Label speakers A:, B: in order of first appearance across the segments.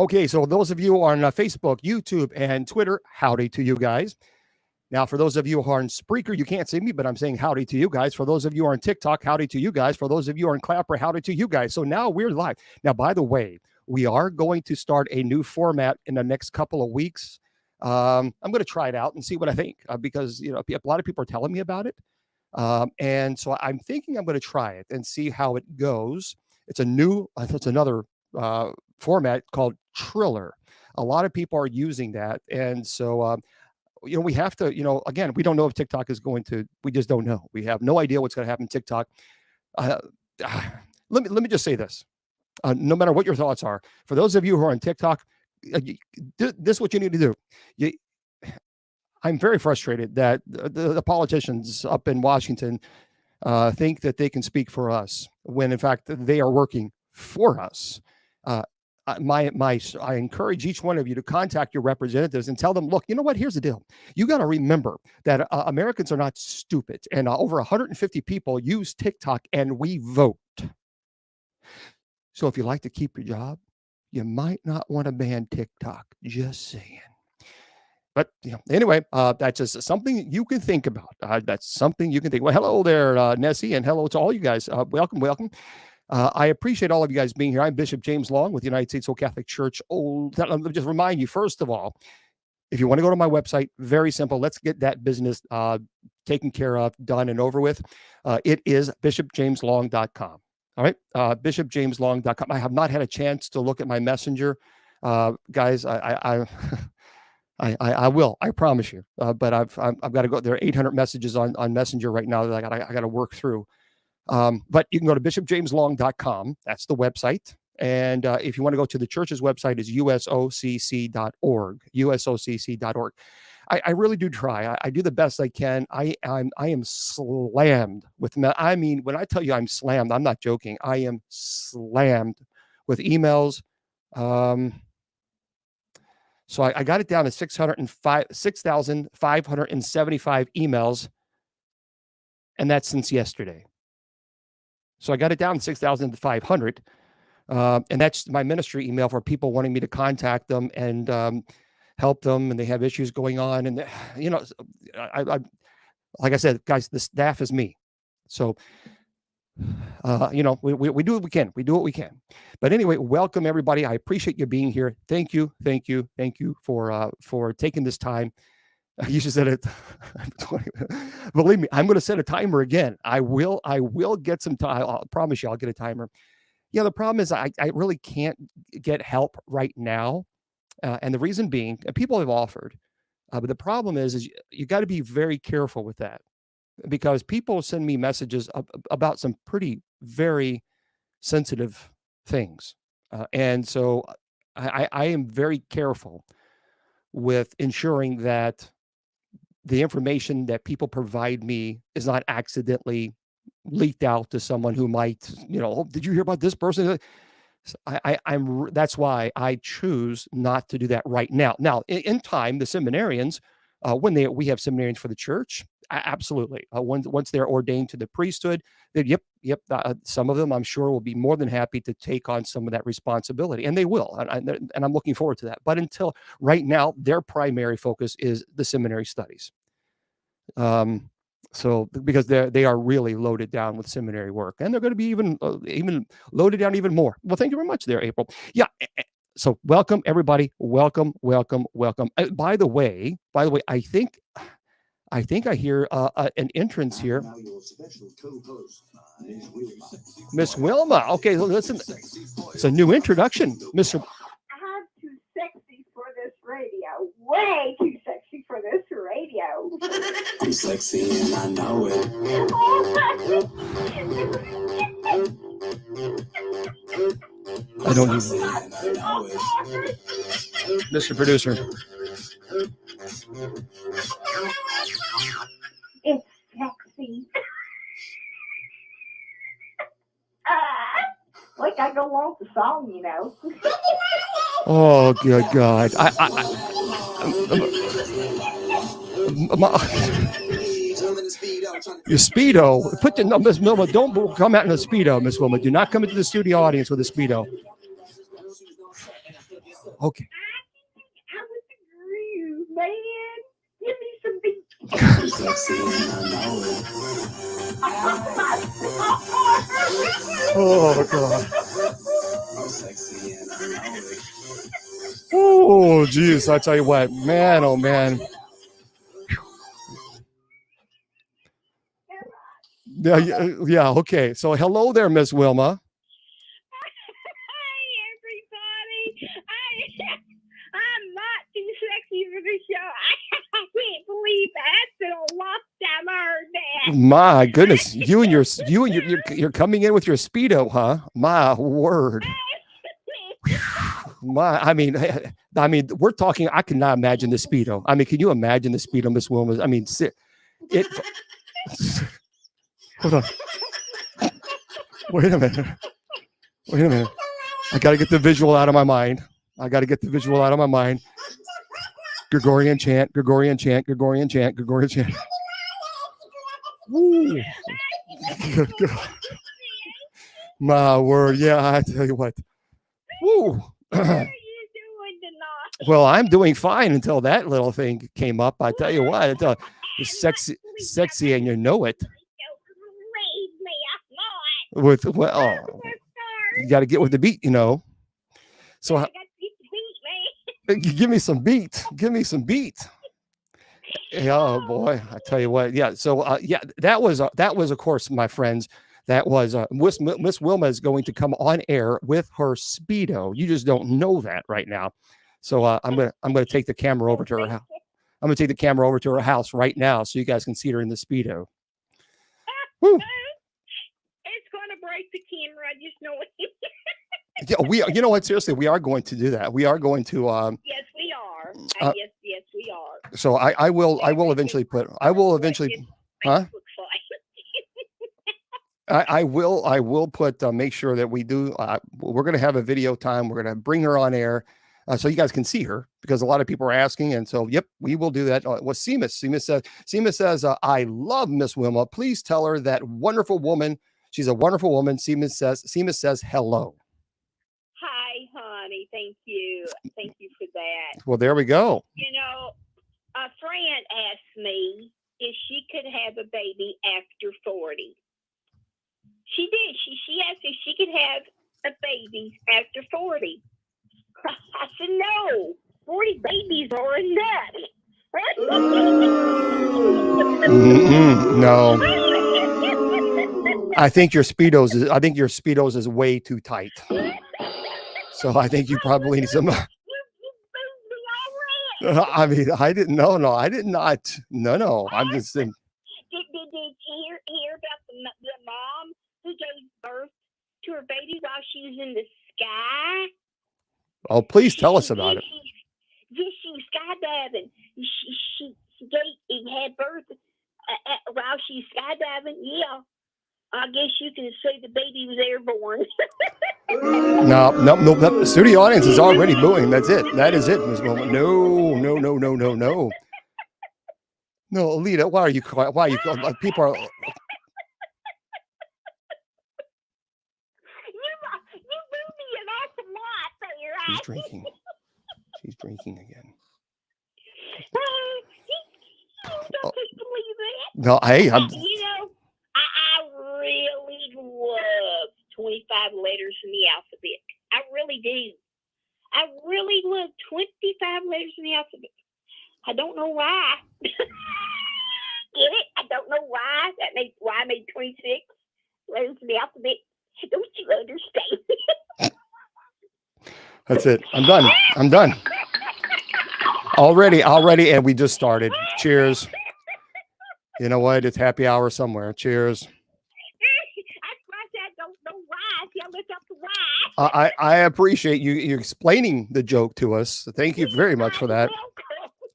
A: Okay, so those of you on Facebook, YouTube, and Twitter, howdy to you guys. Now, for those of you who are on Spreaker, you can't see me, but I'm saying howdy to you guys. For those of you who are on TikTok, howdy to you guys. For those of you who are on Clapper, howdy to you guys. So now we're live. Now, by the way, we are going to start a new format in the next couple of weeks. I'm going to try it out and see what I think because, a lot of people are telling me about it. And so I'm thinking I'm going to try it and see how it goes. It's another format called Triller. A lot of people are using that. And so, we have to, again, we don't know if TikTok is going to, we just don't know. We have no idea what's going to happen in TikTok. Let me just say this. No matter what your thoughts are, for those of you who are on TikTok, this is what you need to do. I'm very frustrated that the politicians up in Washington think that they can speak for us when, in fact, they are working for us. I encourage each one of you to contact your representatives and tell them, look, you know what? Here's the deal. You got to remember that Americans are not stupid, and over 150 people use TikTok, and we vote. So if you like to keep your job, you might not want to ban TikTok. Just saying. But anyway, that's just something you can think about. That's something you can think. Well, hello there, Nessie, and hello to all you guys. Welcome. I appreciate all of you guys being here. I'm Bishop James Long with the United States Old Catholic Church. Let me just remind you, first of all, if you want to go to my website, very simple. Let's get that business taken care of, done, and over with. It is bishopjameslong.com. All right, bishopjameslong.com. I have not had a chance to look at my messenger, guys. I will. I promise you. But I've got to go. There are 800 messages on Messenger right now that I got to work through. But you can go to bishopjameslong.com. That's the website. And if you want to go to the church's website, is usocc.org. usocc.org. I really do try. I do the best I can. I am slammed with. I mean, when I tell you I'm slammed, I'm not joking. I am slammed with emails. So I got it down to 6,575 emails, and that's since yesterday. So I got it down to 6,500, and that's my ministry email for people wanting me to contact them and help them, and they have issues going on. And I like I said, guys, the staff is me. So we do what we can. We do what we can. But anyway, welcome everybody. I appreciate you being here. Thank you for taking this time. You should set it. Believe me, I'm going to set a timer again. I will get some time. I promise you, I'll get a timer. Yeah, the problem is I really can't get help right now, and the reason being, people have offered, but the problem is you got to be very careful with that, because people send me messages about some pretty very sensitive things, and so I am very careful with ensuring that the information that people provide me is not accidentally leaked out to someone who might, did you hear about this person? That's why I choose not to do that right now. Now, in time, the seminarians, we have seminarians for the church, absolutely. Once they're ordained to the priesthood, then some of them, I'm sure, will be more than happy to take on some of that responsibility, and they will, and I'm looking forward to that. But until right now, their primary focus is the seminary studies. So because they are really loaded down with seminary work, and they're going to be even loaded down even more. Well, thank you very much there, April. Yeah. So welcome everybody. Welcome. By the way, I think I hear an entrance here. Miss Wilma. Okay, listen. It's a new introduction, Mr.
B: I'm too sexy for this radio. Way too sexy for this radio.
C: I'm sexy and I know it.
A: I don't need Mr. Producer.
B: It's sexy. Like I go along with the song,
A: Oh, good God. Your Speedo. Miss Wilma, don't come out in a Speedo, Miss Wilma. Do not come into the studio audience with a Speedo. Okay.
B: I was the groove, man. Give me some beats.
C: I'm sexy and I know it.
A: Oh God.
C: I'm sexy and I know it.
A: Oh geez, I tell you what, man. Oh man. Yeah, yeah. Okay. So hello there, Miss Wilma.
B: Hi, everybody. I'm not too sexy for the show. I can't believe that. It's been a long time I heard that.
A: My goodness, you're coming in with your Speedo, huh? My word. I mean, we're talking. I cannot imagine the Speedo. I mean, can you imagine the Speedo, Miss Wilma? I mean, it. Hold on. Wait a minute. Wait a minute. I got to get the visual out of my mind. Gregorian chant, Gregorian chant, Gregorian chant, Gregorian chant. Woo. My word. Yeah, I tell you what. Woo.
B: How are you doing tonight?
A: Well, I'm doing fine until that little thing came up. I tell you what, it's sexy, and you know it. With well, you got to get with the beat, you know. So give me some beat. Give me some beat. Yeah, oh boy, I tell you what. Yeah. So yeah, that was of course, my friends. That was Miss Wilma is going to come on air with her Speedo. You just don't know that right now. So I'm gonna take the camera over to her house. I'm gonna take the camera over to her house right now so you guys can see her in the Speedo. Woo.
B: It's gonna break the camera. I just know it.
A: Yeah, you know what? Seriously, we are going to do that. We are going to.
B: Yes, we are. Yes, we are.
A: So I will eventually put. I will eventually. Huh? I will put. Make sure that we do. We're going to have a video time. We're going to bring her on air. So you guys can see her because a lot of people are asking, and so yep, we will do that. What Seamus says, I love Miss Wilma. Please tell her that wonderful woman. She's a wonderful woman. Seamus says hello.
B: Hi, honey. Thank you for that.
A: Well, there we go.
B: You know, a friend asked me if she could have a baby after 40. She did. She asked if she could have a baby after 40. I said, no, 40 babies are enough.
A: No. I think your Speedos is way too tight. So I think you probably need some. I mean, I didn't know. No, I did not. No. I'm just saying.
B: Did you hear about the mom who gave birth to her baby while she was in the sky?
A: Oh, please tell us about it.
B: Yes, she was skydiving. She had birth while she's skydiving. Yeah, I guess you can say the baby was airborne.
A: No. The studio audience is already booing. That's it. That is it, Ms. Wilma. No. No, Alita, why are you crying? Why are you? People are. She's drinking. She's drinking again.
B: Don't believe it.
A: No, hey, I'm.
B: You know, I really love 25 letters in the alphabet. I really do. I really love 25 letters in the alphabet. I don't know why. Get it? I don't know why. Why I made 26 letters in the alphabet. Don't you understand?
A: That's it. I'm done. Already, and we just started. Cheers. You know what? It's happy hour somewhere. Cheers.
B: That's why I said I don't know why. See, I looked up the why.
A: I appreciate you explaining the joke to us. Thank you very much for that.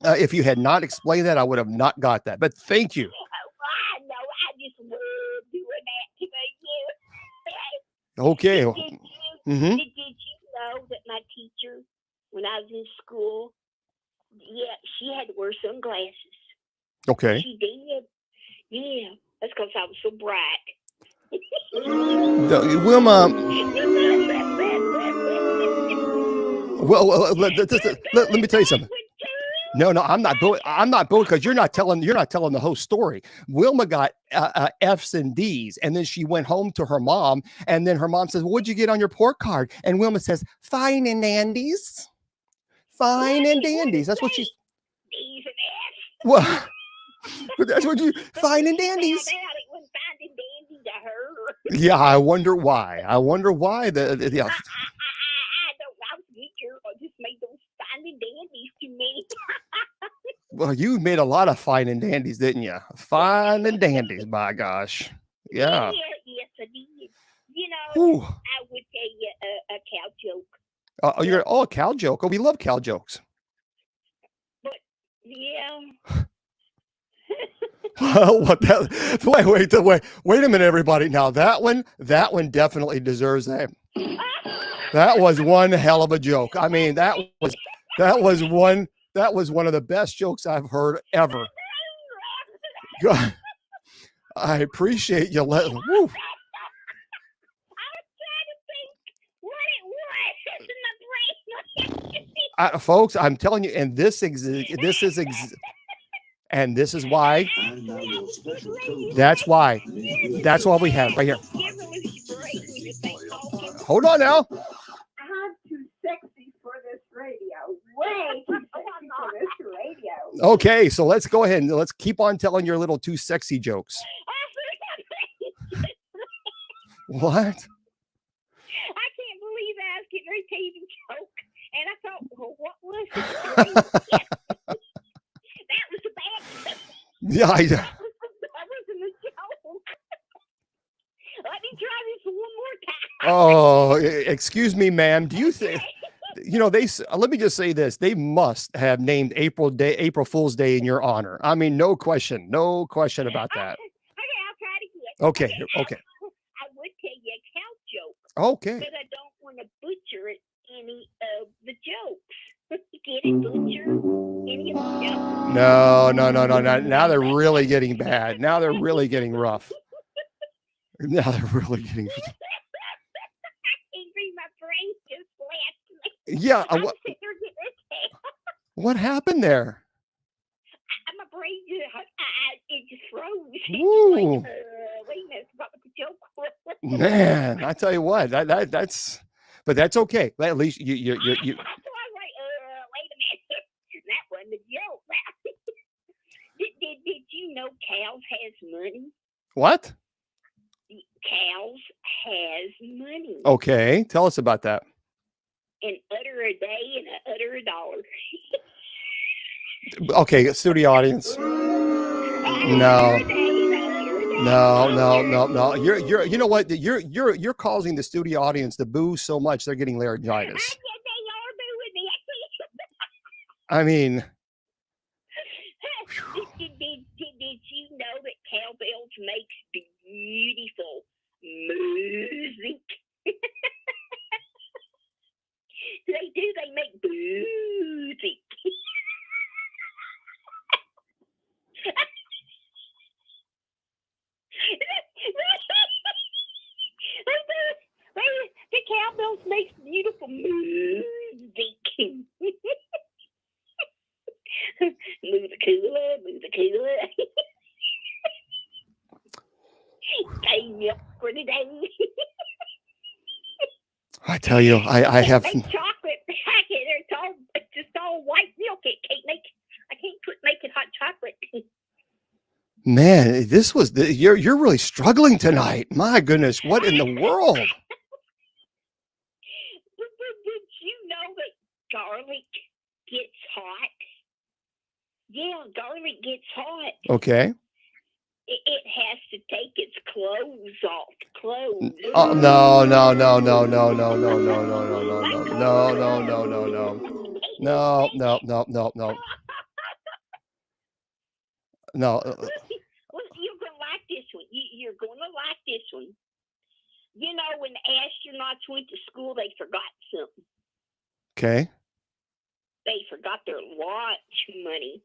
A: If you had not explained that, I would have not got that. But thank you.
B: I know. I just love doing that to you.
A: Okay.
B: Did you know that my teacher, when I was in school, she had to wear sunglasses.
A: Okay.
B: She did. Yeah, that's because I was so bright.
A: Well, let me tell you something. No, I'm not booing. I'm not booing because you're not telling the whole story. Wilma got F's and D's, and then she went home to her mom, and then her mom says, "What'd you get on your report card?" And Wilma says, "Fine and dandies, fine and dandies." That's what she's.
B: D's and F's.
A: Well, but that's what you fine and
B: She found
A: dandies.
B: out it was fine and dandy to her.
A: Yeah, I wonder why. I wonder why yeah.
B: I don't know. I was weak girl. I just made those fine and dandies to me.
A: Well, you made a lot of fine and dandies, didn't you? Fine and dandies, my gosh. Yeah.
B: Yes, I did. You know,
A: Whew.
B: I would tell you a cow joke.
A: A cow joke. Oh, we love cow jokes.
B: Yeah.
A: What that? Wait a minute, everybody. Now that one definitely deserves that. That was one hell of a joke. I mean, that was one of the best jokes I've heard ever. God, I appreciate you letting. Woo.
B: I was trying to think what it was in my brain.
A: Folks, I'm telling you, and this is why. That's why we have right here. Hold on now.
D: I'm too sexy for this radio. Way too sexy for this radio.
A: Okay, so let's go ahead and let's keep on telling your little too sexy jokes. What?
B: I can't believe I was getting ready to tell you the joke, and I thought, well, what was it? That was a bad joke.
A: Yeah,
B: That wasn't a joke. Let me try this one more time.
A: oh, excuse me, ma'am. Do you think? Let me just say this. They must have named April Fool's Day in your honor. I mean, no question about that.
B: Okay, I'll try it again.
A: Okay.
B: I would tell you a cow joke,
A: Okay.
B: but I don't want to butcher any of the jokes. Get it, butcher any of the jokes.
A: No. Now they're really getting bad. Now they're really getting rough. Now they're really getting.
B: I can't read my brain just laughed.
A: Yeah.
B: I'm sitting there getting irritated.
A: What happened there?
B: My brain it just froze.
A: Woo.
B: Wait a minute, what was the joke?
A: Man, I tell you what, that's, but that's okay. At least you.
B: That's why I was like, wait a minute, that wasn't a joke. Did you know cows has money?
A: What?
B: Cows has money.
A: Okay, tell us about that.
B: An udder a day and an udder a dollar.
A: Okay, studio audience. No. You're you know what? You're causing the studio audience to boo so much they're getting laryngitis.
B: They are booing me.
A: I mean,
B: Did you know that cowbells makes beautiful music? They do. They make music. The cowbells makes beautiful music. Move the cooler. Stay milk for the day.
A: I tell you, I have.
B: Make chocolate. It's just all white milk. I can't make it hot chocolate.
A: Man, you're really struggling tonight. My goodness, what in the world?
B: Did you know that garlic gets hot? Yeah, garlic gets hot.
A: Okay.
B: It has to take its clothes off. Clothes.
A: Oh, no. No.
B: Well, you're going to like this one. You're going to like this one. You know, when the astronauts went to school, they forgot something.
A: Okay.
B: They forgot their lunch money.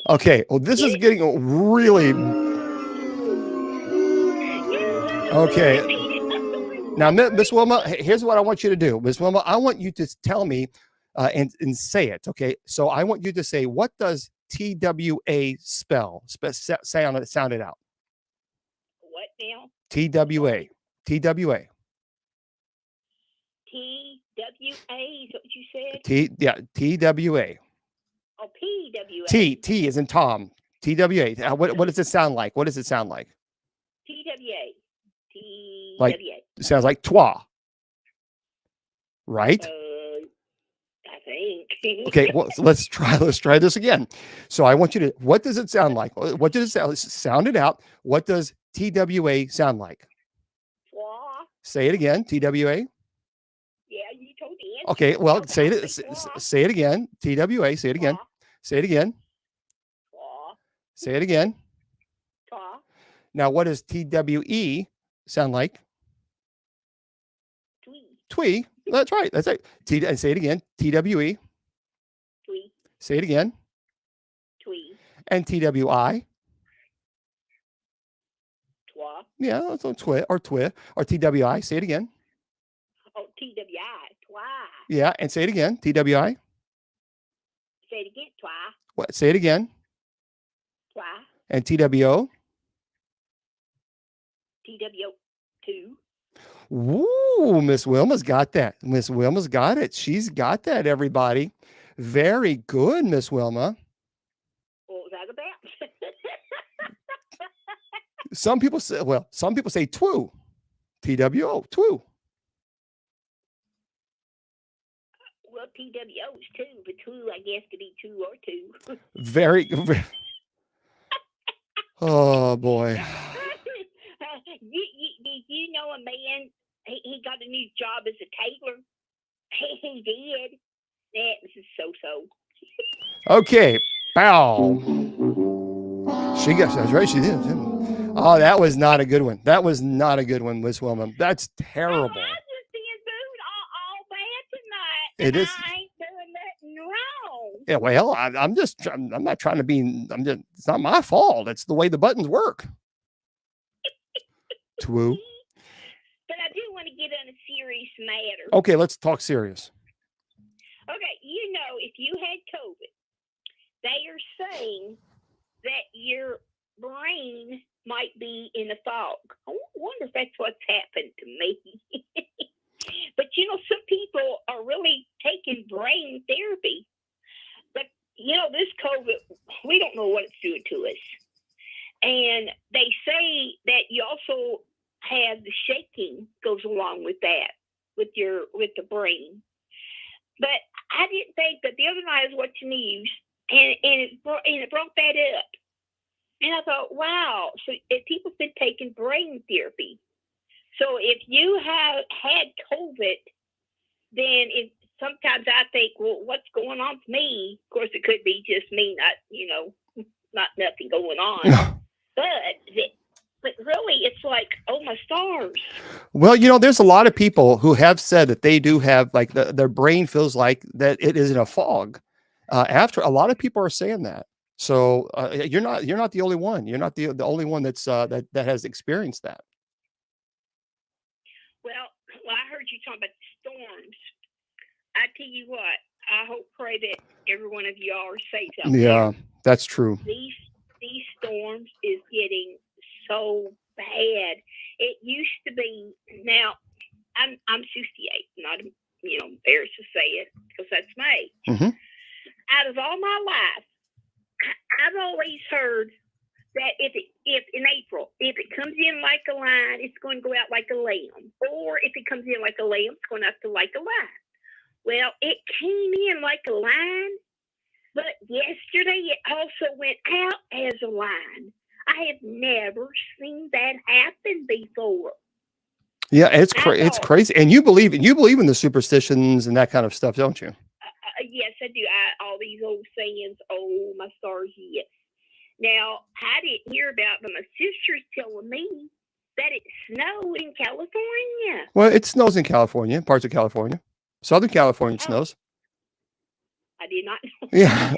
A: Okay. Well, this is getting really. Okay. Now, Miss Wilma, here's what I want you to do. Miss Wilma, I want you to tell me and say it, okay? So I want you to say, what does TWA spell? Sound it out.
B: What now?
A: TWA. TWA.
B: TWA is what you said?
A: TWA.
B: Oh, PWA.
A: T is in Tom. TWA. What does it sound like? What does it sound like?
B: TWA.
A: Like-
B: TWA.
A: It sounds like toi. Right?
B: I think.
A: Okay, well, so let's try this again. So I want you to, what does it sound like? What does it sound? Let's sound it out. What does TWA sound like?
B: Twa.
A: Say it again. TWA.
B: Yeah, you told me.
A: Okay, well,
B: Okay,
A: say
B: I'll
A: it.
B: say twa.
A: Say it again. TWA. Say it again.
B: Twa.
A: Say it again.
B: Twa.
A: Say it again.
B: Twa.
A: Now, what does TWE sound like?
B: Twee.
A: Twee. That's right. That's right. And say it again. TWE.
B: Twee.
A: Say it again.
B: Twee.
A: And TWI.
B: Twa.
A: Yeah, that's on twi or TWI. Say it again.
B: Oh, TWI. Twa.
A: Yeah, and say it again. TWI.
B: Say it again. Twa.
A: What? Say it again.
B: Twa.
A: And TWO.
B: TWO.
A: Woo, Miss Wilma's got that. Miss Wilma's got it. She's got that, everybody. Very good, Miss Wilma.
B: What was that about?
A: Some people say, TWO. TWO, TWO.
B: Well, TWO's two, but two, I guess, could be two or two.
A: Very. Oh, boy.
B: Did you know a man? He got a new job as a tailor. He did. That was so.
A: Okay. Bow. That's right. She did. Oh, that was not a good one. That was not a good one, Miss Wilma. That's terrible.
B: Oh, I was just being booed all bad tonight.
A: It is.
B: I ain't doing nothing wrong.
A: Yeah, well, I'm not trying to be, it's not my fault. It's the way the buttons work. Twoo.
B: But I do want to get on a serious matter.
A: Okay, let's talk serious.
B: Okay, if you had COVID, they are saying that your brain might be in a fog. I wonder if that's what's happened to me. But some people are really taking brain therapy. But this COVID, we don't know what it's doing to us. And they say that you also have the shaking goes along with that, with the brain. But I didn't think that the other night I was watching news and it brought that up. And I thought, wow, so people's been taking brain therapy. So if you have had COVID, then sometimes I think, well, what's going on with me? Of course, it could be just me, not nothing going on. But really, it's like, oh, my stars.
A: Well, there's a lot of people who have said that they do have their brain feels like that it is in a fog. After a lot of people are saying that. So you're not the only one. You're not the only one that has experienced that.
B: Well, I heard you talking about the storms. I tell you what, I pray that every one of y'all are safe out there.
A: Yeah, that's true.
B: These storms is getting so bad. It used to be. Now, I'm 68. Not embarrassed to say it because that's me.
A: Mm-hmm.
B: Out of all my life, I've always heard that if in April, if it comes in like a lion, it's going to go out like a lamb. Or if it comes in like a lamb, it's going out to like a lion. Well, it came in like a lion, but yesterday it also went out as a lion. I have never seen that happen before.
A: Yeah, it's crazy. And you believe in the superstitions and that kind of stuff, don't you?
B: Yes, I do. All these old sayings, oh, my stars, yes. Now, I didn't hear about, but my sister's telling me that it snowed in California.
A: Well, it snows in California, parts of California. Southern California snows.
B: I did not know.
A: Yeah.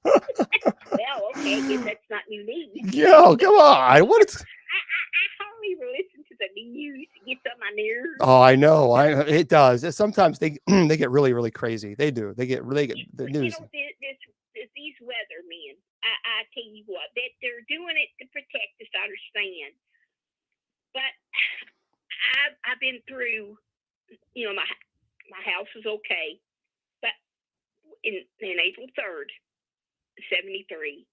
B: Well, okay, I guess that's not new news.
A: Yo, come on.
B: I hardly listen to the news gets on my nerves.
A: Oh, I know. It does. Sometimes they they get really, really crazy. They do. They get the
B: You
A: news.
B: know, these weathermen, I tell you what, that they're doing it to protect us, I understand. But I've been through, you know, my house was okay. But in April 3rd, 73,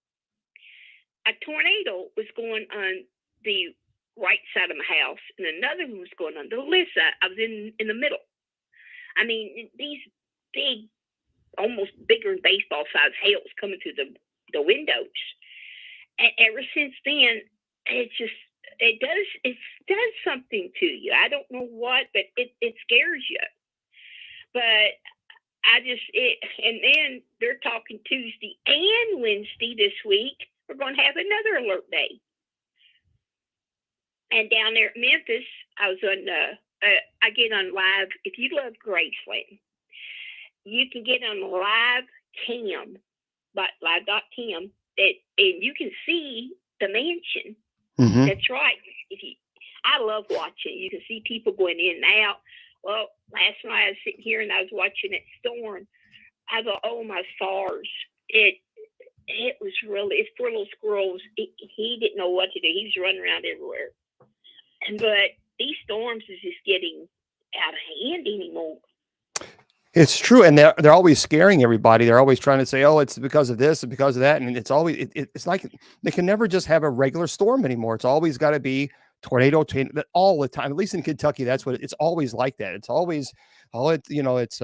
B: a tornado was going on the right side of my house, and another one was going on the left side. I was in the middle. I mean, these big, almost bigger than baseball size hails coming through the windows. And ever since then, it does something to you. I don't know what, but it scares you. But and then they're talking Tuesday and Wednesday this week. We're going to have another alert day. And down there at Memphis, I was on, I get on live. If you love Graceland, you can get on live cam, but live.cam, and you can see the mansion.
A: Mm-hmm.
B: That's right. I love watching. You can see people going in and out. Well, last night I was sitting here and I was watching it storm. I thought, oh my stars! It was really. It's poor little squirrels. He didn't know what to do. He was running around everywhere. But these storms is just getting out of hand anymore.
A: It's true, and they're always scaring everybody. They're always trying to say, "Oh, it's because of this and because of that," and it's always it's like they can never just have a regular storm anymore. It's always got to be tornado all the time. At least in Kentucky, that's what it's always like. That it's always it's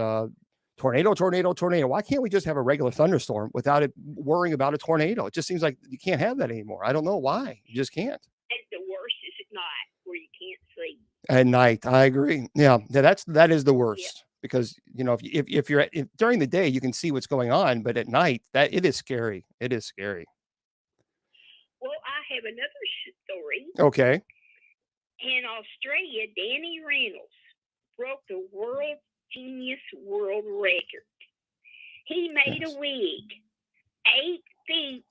A: tornado. Why can't we just have a regular thunderstorm without it worrying about a tornado? It just seems like you can't have that anymore. I don't know why. You just can't.
B: And the worst is at night where you can't sleep.
A: At night, I agree. Yeah, that is the worst. Because if you're during the day you can see what's going on, but at night it is scary. It is scary.
B: Well, I have another story.
A: Okay.
B: In Australia, Danny Reynolds broke the world Genius world record. He made a wig 8 feet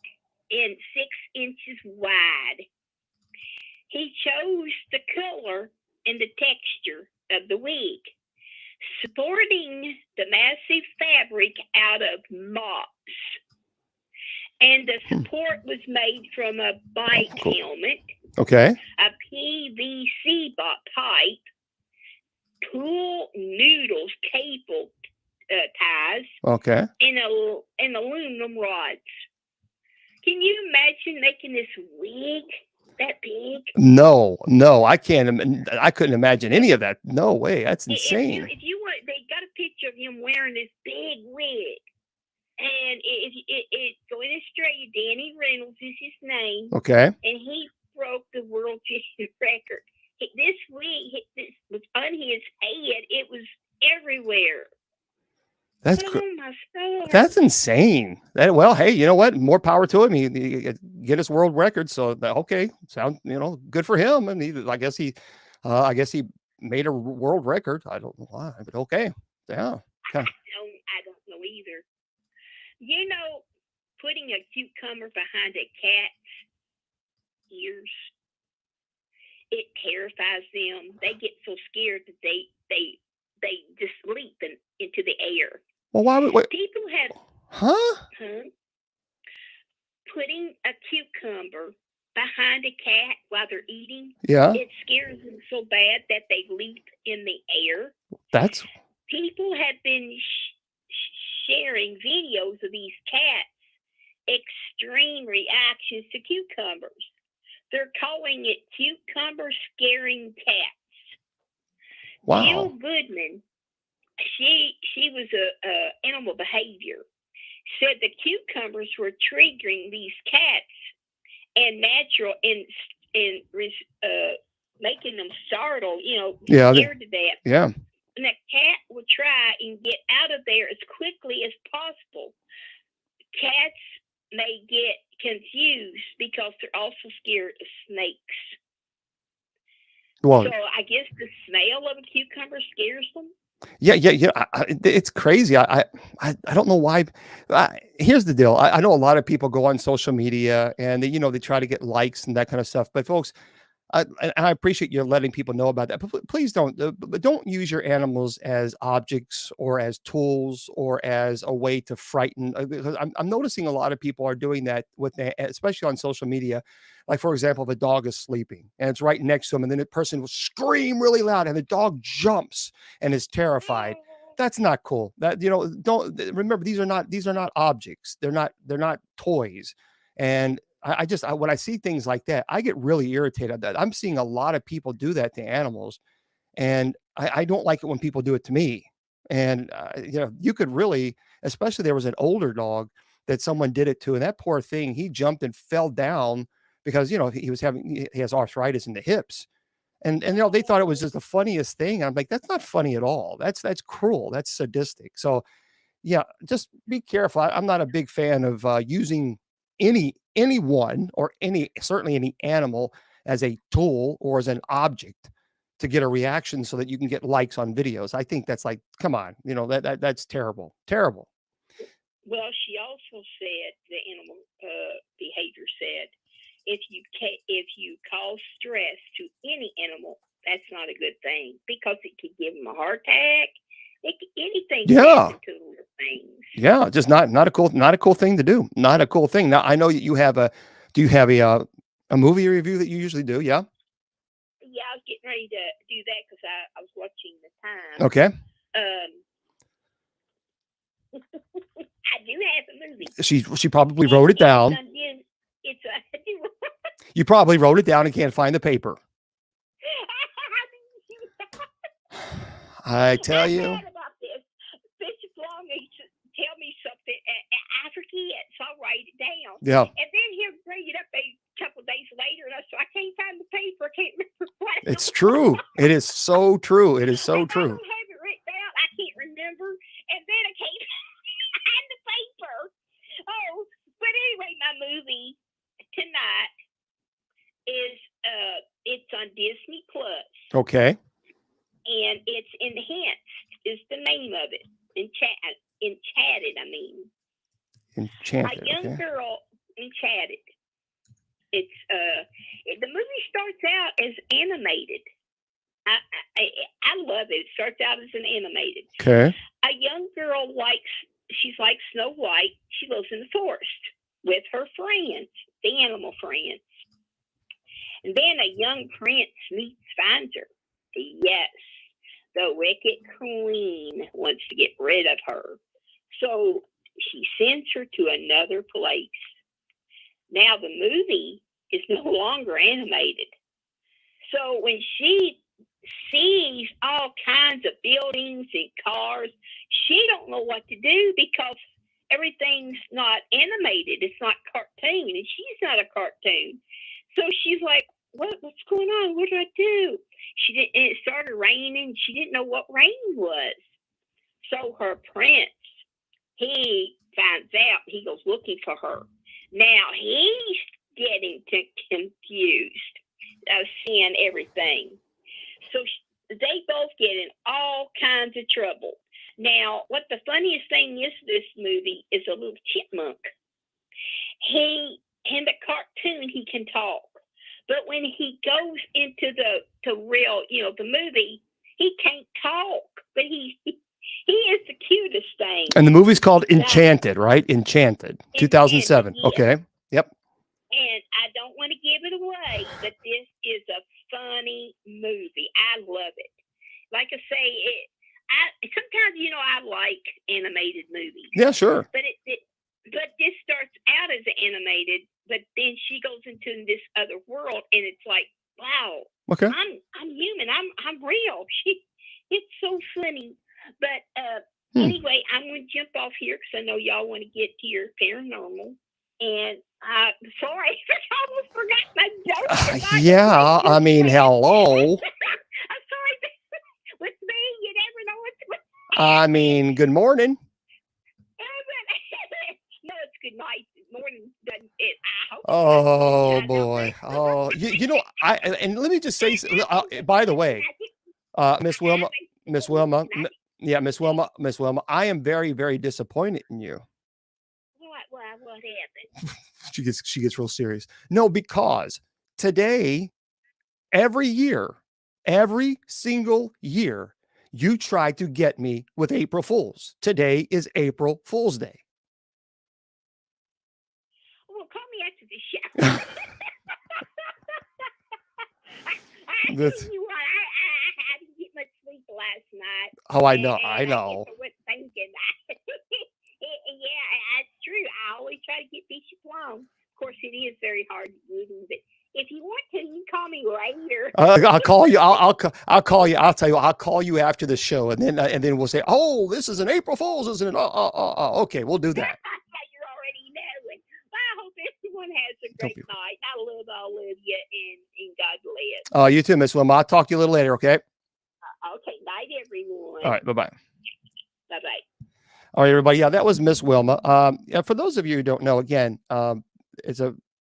B: and 6 inches wide. He chose the color and the texture of the wig, sporting the massive fabric out of moss. And the support was made from a bike helmet,
A: okay,
B: a PVC pipe, pool noodles cable ties,
A: okay,
B: and aluminum rods. Can you imagine making this wig that big?
A: No, I can't. I couldn't imagine any of that. No way. That's insane.
B: If you want, they got a picture of him wearing this big wig. And it's going to Australia. Danny Reynolds is his name.
A: Okay.
B: And he broke the world record. This wig was on his head. It was everywhere.
A: That's insane. Hey, you know what? More power to him. He get his world record. So okay, sound good for him. And I guess he made a world record. I don't know why, but okay, yeah.
B: I don't know either. Putting a cucumber behind a cat's ears, it terrifies them. They get so scared that they just leap into the air.
A: Well, why would
B: people have putting a cucumber behind a cat while they're eating?
A: Yeah,
B: it scares them so bad that they leap in the air. People have been sharing videos of these cats' extreme reactions to cucumbers. They're calling it cucumber scaring cats.
A: Wow.
B: Jill Goodman, she was a animal behavior, said the cucumbers were triggering these cats and making them startle, scared to death.
A: Yeah.
B: And the cat would try and get out of there as quickly as possible. Cats may get confused because they're also scared of snakes.
A: Well,
B: so I guess the smell of a cucumber scares them.
A: Yeah. It's crazy. I don't know why. Here's the deal. I know a lot of people go on social media and they try to get likes and that kind of stuff. But folks, and I appreciate you letting people know about that, but please but don't use your animals as objects or as tools or as a way to frighten. Because I'm noticing a lot of people are doing that especially on social media. Like, for example, if a dog is sleeping and it's right next to him, and then the person will scream really loud, and the dog jumps and is terrified. That's not cool. That, don't remember, these are not objects. They're not toys. And when I see things like that, I get really irritated. That I'm seeing a lot of people do that to animals, and I don't like it when people do it to me. And you could really, especially there was an older dog that someone did it to, and that poor thing, he jumped and fell down because he has arthritis in the hips, and they thought it was just the funniest thing. I'm like, that's not funny at all. That's cruel. That's sadistic. So yeah, just be careful. I'm not a big fan of using anyone or certainly any animal as a tool or as an object to get a reaction so that you can get likes on videos. I think that's like, come on, that's terrible, terrible.
B: Well, she also said, the animal behavior said, if you cause stress to any animal, that's not a good thing because it could give them a heart attack. Anything can happen to little things.
A: Yeah, just not a cool thing to do. Not a cool thing. Now, I know you have do you have a movie review that you usually do? Yeah.
B: Yeah, I was getting ready to do that because I was watching the time.
A: Okay.
B: I do have a movie.
A: She probably wrote it down. You probably wrote it down and can't find the paper. I tell you.
B: About this. Bishop Long used to tell me something. I forget, so I'll write it down.
A: Yeah.
B: And then he'll bring it up a couple of days later, and I can't find the paper. I can't remember what.
A: It's true. It is so true. It is so true.
B: I don't have it written down. I can't remember, and then I can't find the paper. Oh, but anyway, my movie tonight is it's on Disney Plus.
A: Okay.
B: And it's Enhanced is the name of it. Enchanted, I mean.
A: Enchanted.
B: A young girl, Enchanted. It's the movie starts out as animated. I love it. It starts out as an animated.
A: Okay.
B: A young girl she's like Snow White. She lives in the forest with her friends, the animal friends. And then a young prince finds her. Yes, the wicked queen wants to get rid of her. So she sends her to another place. Now the movie is no longer animated. So when she sees all kinds of buildings and cars, she don't know what to do because everything's not animated. It's not cartoon, and she's not a cartoon. So she's like, what's going on? What do I do? It started raining. She didn't know what rain was. So her prince, he finds out. He goes looking for her. Now he's getting confused, seeing everything. So they both get in all kinds of trouble. Now, what the funniest thing is this movie is a little chipmunk. In the cartoon, he can talk. But when he goes into the real, the movie, he can't talk. But he is the cutest thing.
A: And the movie's called Enchanted, right? Enchanted, 2007.
B: Yes.
A: Okay. Yep.
B: And I don't want to give it away, but this is a funny movie. I love it. Like I say, sometimes I like animated movies.
A: Yeah, sure.
B: But but this starts out as animated, but then she goes into this other world, and it's like, wow,
A: okay,
B: I'm human, I'm real. It's so funny. But anyway, I'm going to jump off here because I know y'all want to get to your paranormal. And sorry, I almost forgot my joke.
A: Yeah, I mean, hello.
B: I'm sorry. With me, you never know what's.
A: I mean, good morning.
B: No, it's good night. Morning doesn't it?
A: Oh boy. Oh, and let me just say, by the way, Miss Wilma, yeah, Miss Wilma, I am very, very disappointed in you.
B: What happened?
A: She gets real serious. No, because today every year, every single year, you try to get me with April Fools. Today is April Fool's Day.
B: Well, call me after the show. I
A: This-
B: tell you what, I didn't get much sleep last night.
A: Oh, I know.
B: And
A: I know.
B: guess I wasn't thinking that. Yeah, that's true. I always try to get Bishop Long. Of course, it is very hard to get him, but if you want to, you can call me later.
A: I'll call you. I'll call you. I'll tell you. I'll call you after the show, and then we'll say, "Oh, this is an April Fool's, isn't it?" Oh. Okay, we'll do that.
B: Yeah, you're already knowing. Well, I hope everyone has a great night. I love all of you, and God bless.
A: Oh, you too, Miss Wilma. I'll talk to you a little later. Okay.
B: Okay, night, everyone.
A: All right. Bye bye.
B: Bye-bye.
A: All right, everybody. Yeah, that was Miss Wilma. Yeah, for those of you who don't know, again,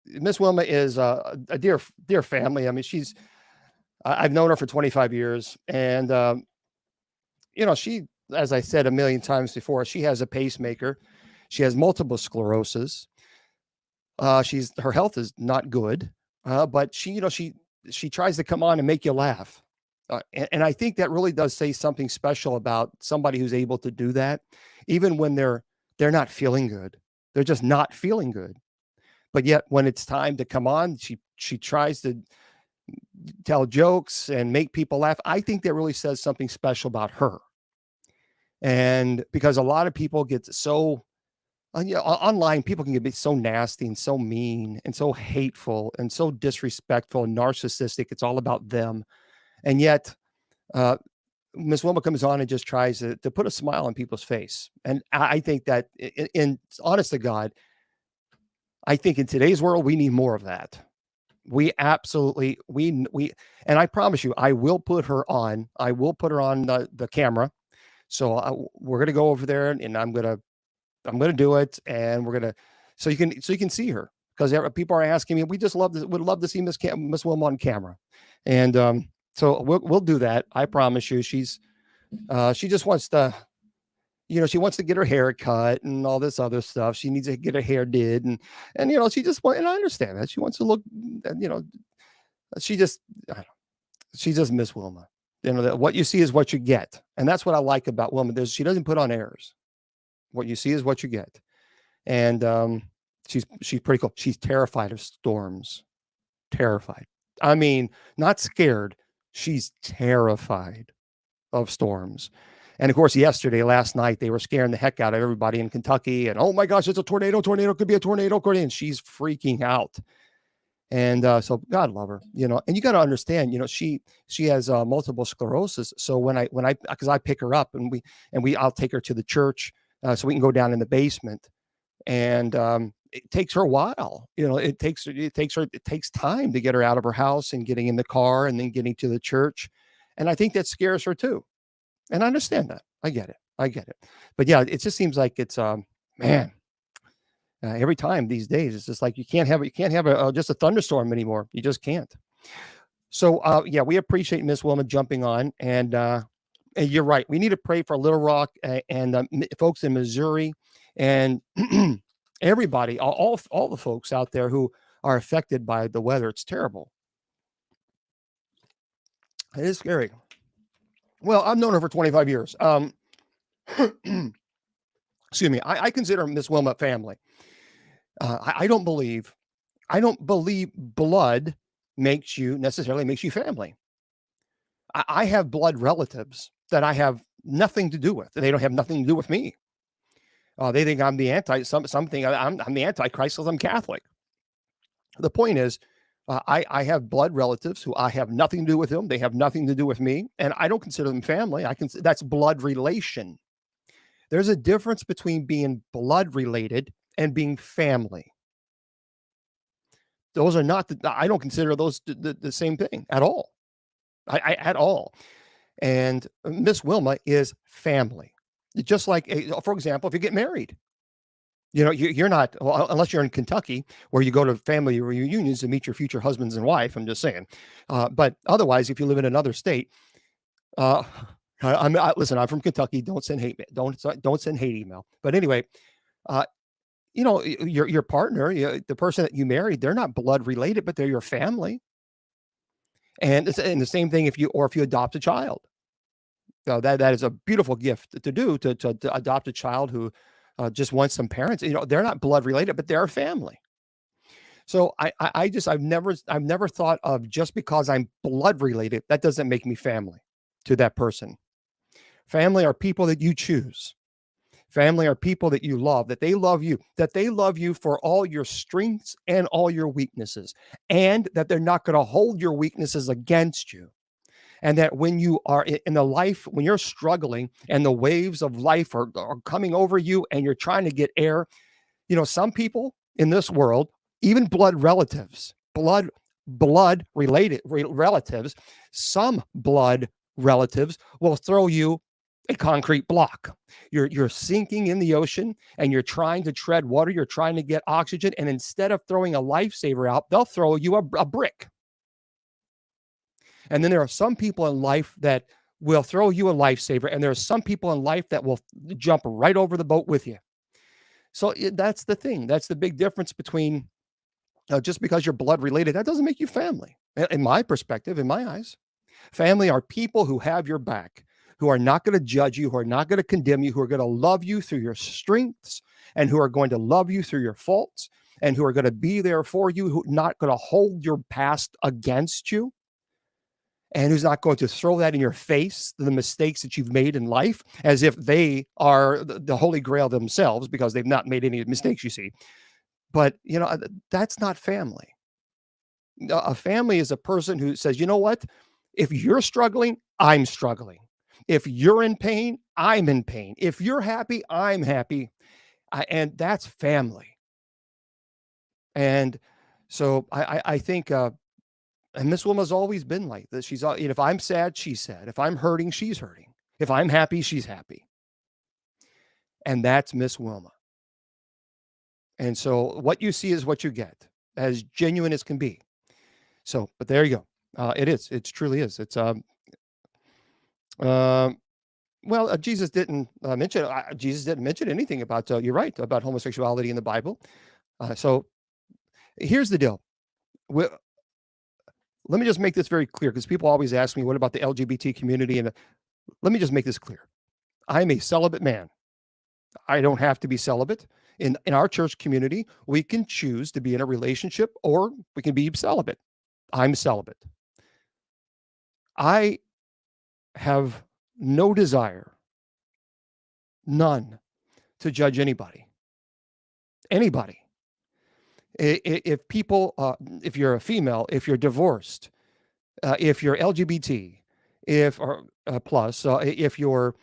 A: Miss Wilma is a dear family. I mean, I've known her for 25 years, and she, as I said a million times before, she has a pacemaker. She has multiple sclerosis. Her health is not good, but she tries to come on and make you laugh. And I think that really does say something special about somebody who's able to do that, even when they're not feeling good. They're just not feeling good. But yet when it's time to come on, she tries to tell jokes and make people laugh. I think that really says something special about her. And because a lot of people get so online, people can get so nasty and so mean and so hateful and so disrespectful and narcissistic. It's all about them. And yet, Miss Wilma comes on and just tries to put a smile on people's face. And I think that, in honest to God, I think in today's world, we need more of that. We absolutely, and I promise you, I will put her on. I will put her on the camera. So we're going to go over there, and I'm going to do it. And we're going to, so you can see her, because people are asking me, would love to see Miss Wilma on camera. And, so we'll do that. I promise you. She just wants to, she wants to get her hair cut and all this other stuff. She needs to get her hair did. And she just wants, and I understand that she wants to look, she's just Miss Wilma. What you see is what you get. And that's what I like about Wilma. She doesn't put on airs. What you see is what you get. And she's pretty cool. She's terrified of storms. Terrified. I mean, not scared. She's terrified of storms. And of course, last night, they were scaring the heck out of everybody in Kentucky. And, oh my gosh, it's a tornado, could be a tornado. And she's freaking out. And so God love her, and you got to understand, she has multiple sclerosis. So because I pick her up and I'll take her to the church so we can go down in the basement. And it takes her a while, it takes time to get her out of her house and getting in the car and then getting to the church. And I think that scares her too. And I understand that. I get it. But yeah, it just seems like it's, every time these days, it's just like, you can't have just a thunderstorm anymore. You just can't. So we appreciate Miss Wilma jumping on, and you're right. We need to pray for Little Rock and folks in Missouri and everybody, all the folks out there who are affected by the weather. It's terrible. It is scary. Well, I've known her for 25 years. Excuse me. I consider Miss Wilma family. I don't believe blood necessarily makes you family. I have blood relatives that I have nothing to do with. They don't have nothing to do with me. They think I'm the something. I'm the Antichrist because I'm Catholic. The point is, I have blood relatives who I have nothing to do with them. They have nothing to do with me, and I don't consider them family. That's blood relation. There's a difference between being blood related and being family. Those are not. I don't consider those the same thing at all. At all. And Miss Wilma is family. Just like, for example, if you get married, you're not, well, unless you're in Kentucky where you go to family reunions to meet your future husbands and wife. I'm just saying. But otherwise, if you live in another state, listen, I'm from Kentucky. Don't send hate. Don't send hate email. But anyway, your partner, the person that you married, they're not blood related, but they're your family. And the same thing if you adopt a child. So that is a beautiful gift to do, to adopt a child who just wants some parents. They're not blood related, but they're a family. So I've never thought of, just because I'm blood related, that doesn't make me family to that person. Family are people that you choose. Family are people that you love, that they love you for all your strengths and all your weaknesses, and that they're not going to hold your weaknesses against you. And that when you are in the life, when you're struggling and the waves of life are coming over you and you're trying to get air, some people in this world, even blood relatives, blood related relatives, some blood relatives will throw you a concrete block. You're sinking in the ocean and you're trying to tread water. You're trying to get oxygen. And instead of throwing a lifesaver out, they'll throw you a brick. And then there are some people in life that will throw you a lifesaver. And there are some people in life that will jump right over the boat with you. So that's the thing. That's the big difference between just because you're blood related, that doesn't make you family. In my perspective, in my eyes, family are people who have your back, who are not going to judge you, who are not going to condemn you, who are going to love you through your strengths, and who are going to love you through your faults, and who are going to be there for you, who are not going to hold your past against you, and who's not going to throw that in your face, the mistakes that you've made in life, as if they are the Holy Grail themselves, because they've not made any mistakes, you see. But, that's not family. A family is a person who says, you know what? If you're struggling, I'm struggling. If you're in pain, I'm in pain. If you're happy, I'm happy. And that's family. And so I think, and Miss Wilma's always been like this. She's, if I'm sad, she's sad. If I'm hurting, she's hurting. If I'm happy, she's happy. And that's Miss Wilma. And so what you see is what you get, as genuine as can be. So, but there you go. It truly is. It's, Jesus didn't mention anything about, you're right, about homosexuality in the Bible. So here's the deal. Let me just make this very clear, because people always ask me, what about the LGBT community? And let me just make this clear. I'm a celibate man. I don't have to be celibate. In our church community, we can choose to be in a relationship, or we can be celibate. I'm celibate. I have no desire, none, to judge anybody. Anybody. If people, if you're a female, if you're divorced, if you're LGBT, if you're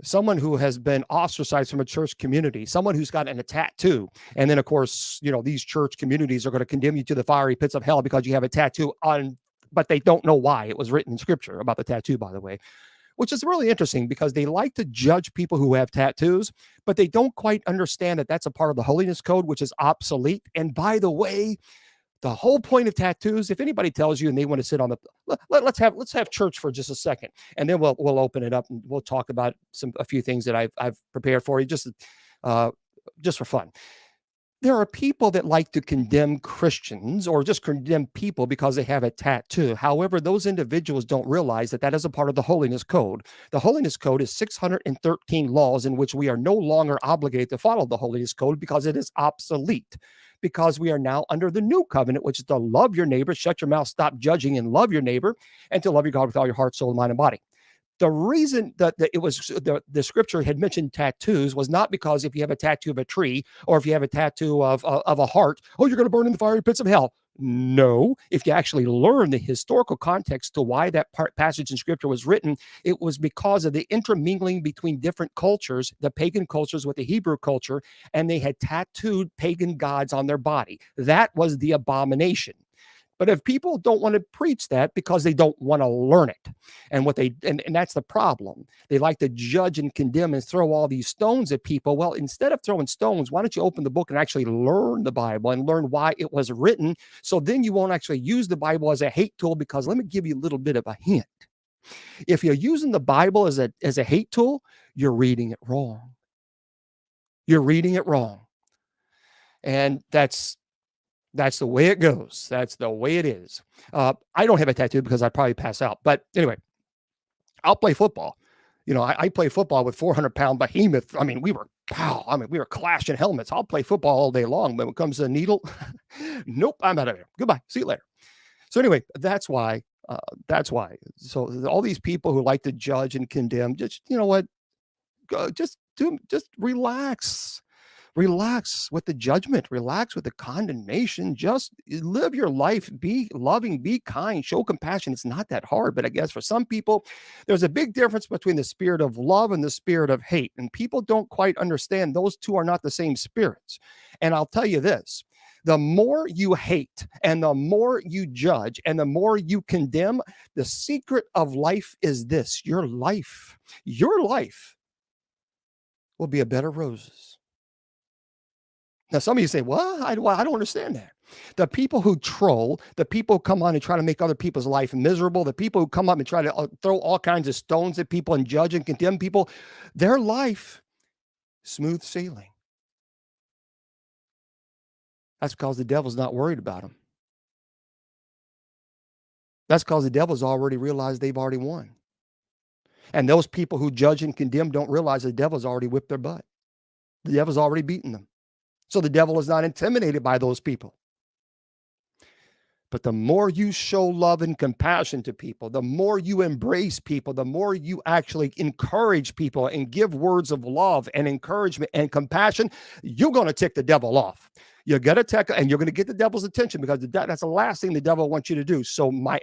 A: someone who has been ostracized from a church community, someone who's gotten a tattoo, and then of course, these church communities are going to condemn you to the fiery pits of hell because you have a tattoo on, but they don't know why. It was written in scripture about the tattoo, by the way, which is really interesting, because they like to judge people who have tattoos, but they don't quite understand that that's a part of the holiness code, which is obsolete. And by the way, the whole point of tattoos, if anybody tells you and they want to sit on let's have church for just a second, and then we'll open it up and we'll talk about a few things that I've prepared for you, just for fun. There are people that like to condemn Christians or just condemn people because they have a tattoo. However, those individuals don't realize that is a part of the holiness code. The holiness code is 613 laws in which we are no longer obligated to follow the holiness code because it is obsolete. Because we are now under the new covenant, which is to love your neighbor, shut your mouth, stop judging, and love your neighbor, and to love your God with all your heart, soul, mind, and body. The reason that it was the scripture had mentioned tattoos was not because if you have a tattoo of a tree, or if you have a tattoo of a heart, you're going to burn in the fiery pits of hell. No, if you actually learn the historical context to why that passage in scripture was written, it was because of the intermingling between different cultures, the pagan cultures with the Hebrew culture, and they had tattooed pagan gods on their body. That was the abomination. But if people don't want to preach that because they don't want to learn it, and that's the problem. They like to judge and condemn and throw all these stones at people. Well, instead of throwing stones, why don't you open the book and actually learn the Bible and learn why it was written? So then you won't actually use the Bible as a hate tool, because let me give you a little bit of a hint. If you're using the Bible as a hate tool, you're reading it wrong. You're reading it wrong. And that's That's the way it goes. That's the way it is. I don't have a tattoo because I'd probably pass out. But anyway, I'll play football. I play football with 400-pound behemoth. I mean, we were clashing helmets. I'll play football all day long. But when it comes to a needle, nope, I'm out of there. Goodbye. See you later. So anyway, that's why. So all these people who like to judge and condemn, just, you know what? Just relax. Relax with the judgment, relax with the condemnation. Just live your life, be loving, be kind, show compassion. It's not that hard, but I guess for some people, there's a big difference between the spirit of love and the spirit of hate. And people don't quite understand those two are not the same spirits. And I'll tell you this, the more you hate and the more you judge and the more you condemn, the secret of life is this: your life will be a bed of roses. Now, some of you say, well, I don't understand that. The people who troll, the people who come on and try to make other people's life miserable, the people who come up and try to throw all kinds of stones at people and judge and condemn people, their life, smooth sailing. That's because the devil's not worried about them. That's because the devil's already realized they've already won. And those people who judge and condemn don't realize the devil's already whipped their butt. The devil's already beaten them. So the devil is not intimidated by those people. But the more you show love and compassion to people, the more you embrace people, the more you actually encourage people and give words of love and encouragement and compassion, you're going to tick the devil off. You're going to tick, and you're going to get the devil's attention, because that's the last thing the devil wants you to do. So my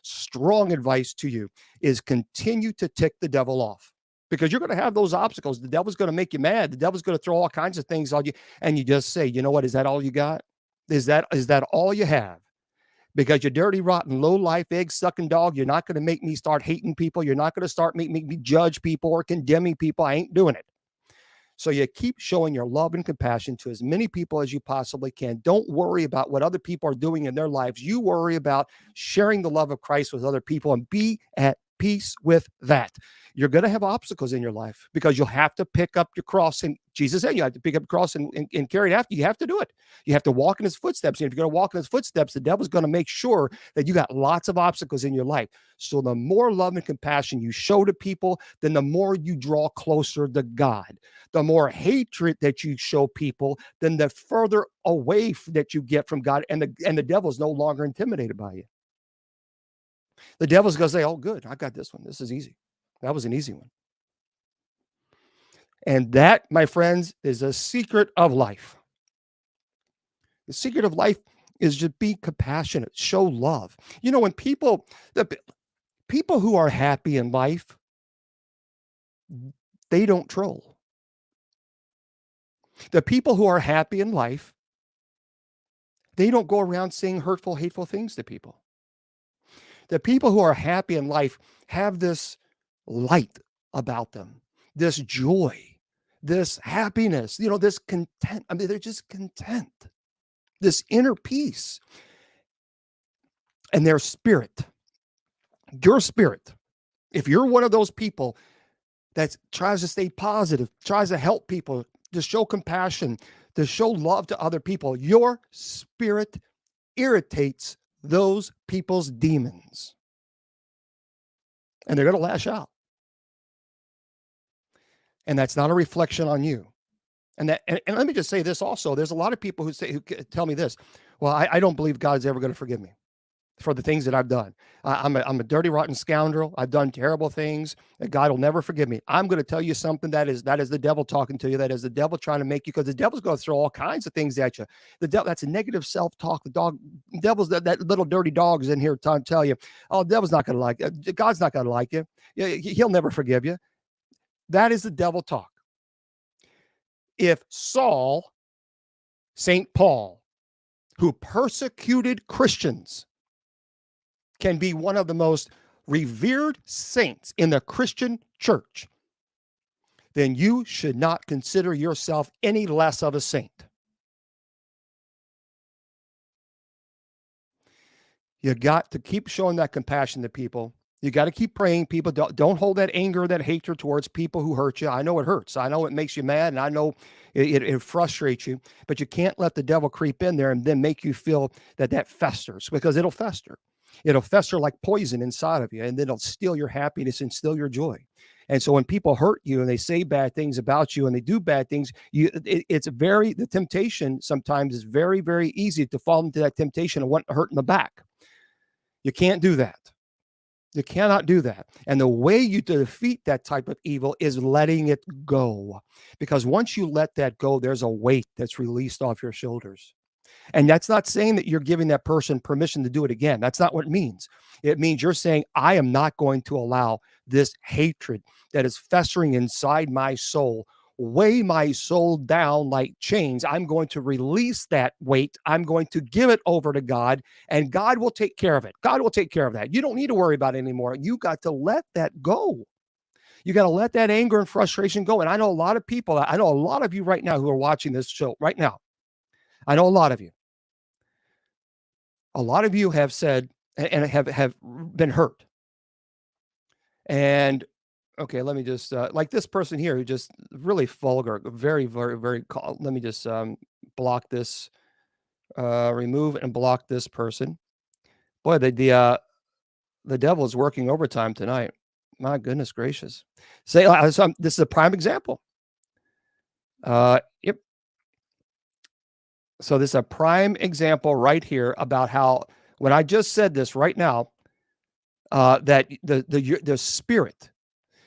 A: strong advice to you is continue to tick the devil off. Because you're going to have those obstacles. The devil's going to make you mad. The devil's going to throw all kinds of things on you. And you just say, you know what? Is that all you got? Is that all you have? Because you're dirty, rotten, low-life, egg-sucking dog. You're not going to make me start hating people. You're not going to start making me judge people or condemning people. I ain't doing it. So you keep showing your love and compassion to as many people as you possibly can. Don't worry about what other people are doing in their lives. You worry about sharing the love of Christ with other people and be at peace with that. You're going to have obstacles in your life because you'll have to pick up your cross. And Jesus said you have to pick up your cross and carry it after. You have to do it. You have to walk in his footsteps. And if you're going to walk in his footsteps, the devil's going to make sure that you got lots of obstacles in your life. So the more love and compassion you show to people, then the more you draw closer to God. The more hatred that you show people, then the further away that you get from God. And the devil's no longer intimidated by you. The devil's going to say, oh, good, I got this one. This is easy. That was an easy one. And that, my friends, is a secret of life. The secret of life is to be compassionate, show love. You know, when people who are happy in life, they don't troll. The people who are happy in life, they don't go around saying hurtful, hateful things to people. The people who are happy in life have this light about them, this joy, this happiness, this content. I mean, they're just content, this inner peace. And their spirit, your spirit, if you're one of those people that tries to stay positive, tries to help people, to show compassion, to show love to other people, your spirit irritates those people's demons. And they're going to lash out. And that's not a reflection on you. And let me just say this also. There's a lot of people who tell me this. Well, I don't believe God's ever going to forgive me for the things that I've done. I'm a dirty, rotten scoundrel. I've done terrible things. That God will never forgive me. I'm going to tell you something that is the devil talking to you. That is the devil trying to make you, because the devil's going to throw all kinds of things at you. The devil, that's a negative self-talk. The devil's that little dirty dog is in here trying to tell you, oh, the devil's not going to like you. God's not going to like you. He'll never forgive you. That is the devil talk. If Saul, St. Paul, who persecuted Christians, can be one of the most revered saints in the Christian church, then you should not consider yourself any less of a saint. You got to keep showing that compassion to people. You got to keep praying. People don't hold that anger, that hatred towards people who hurt you. I know it hurts. I know it makes you mad, and I know it frustrates you, but you can't let the devil creep in there and then make you feel that festers, because it'll fester. It'll fester like poison inside of you, and then it'll steal your happiness and steal your joy. And so when people hurt you and they say bad things about you and they do bad things, the temptation sometimes is very, very easy to fall into that temptation of wanting to hurt in the back. You can't do that. You cannot do that. And the way you defeat that type of evil is letting it go. Because once you let that go, there's a weight that's released off your shoulders. And that's not saying that you're giving that person permission to do it again. That's not what it means. It means you're saying, I am not going to allow this hatred that is festering inside my soul weigh my soul down like chains. I'm going to release that weight. I'm going to give it over to God, and God will take care of it. God will take care of that. You don't need to worry about it anymore. You got to let that go. You got to let that anger and frustration go. And I know a lot of people, I know a lot of you right now who are watching this show right now. I know a lot of you. A lot of you have said and have been hurt. And okay, let me just, like this person here who just really vulgar, very, very, very, let me just block this, remove and block this person. Boy, the devil is working overtime tonight. My goodness gracious. This is a prime example. Yep. So this is a prime example right here about how, when I just said this right now, that the spirit,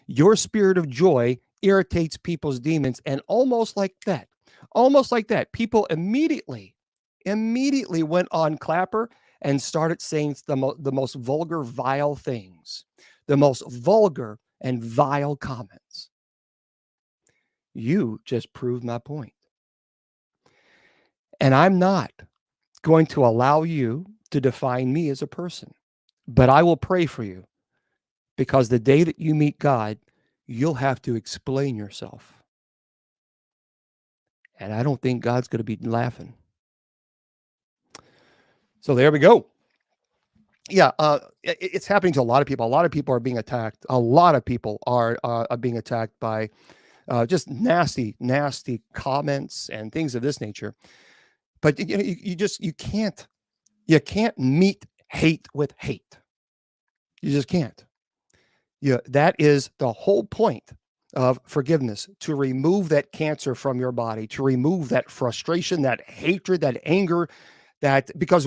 A: your spirit of joy irritates people's demons, and almost like that, people immediately went on Clapper and started saying the most vulgar, vile things, the most vulgar and vile comments. You just proved my point. And I'm not going to allow you to define me as a person, but I will pray for you, because the day that you meet God, you'll have to explain yourself. And I don't think God's going to be laughing. So there we go. Yeah, it's happening to a lot of people. A lot of people are being attacked. A lot of people are being attacked by just nasty, nasty comments and things of this nature. But you can't meet hate with hate. You just can't. Yeah, that is the whole point of forgiveness, to remove that cancer from your body, to remove that frustration, that hatred, that anger, because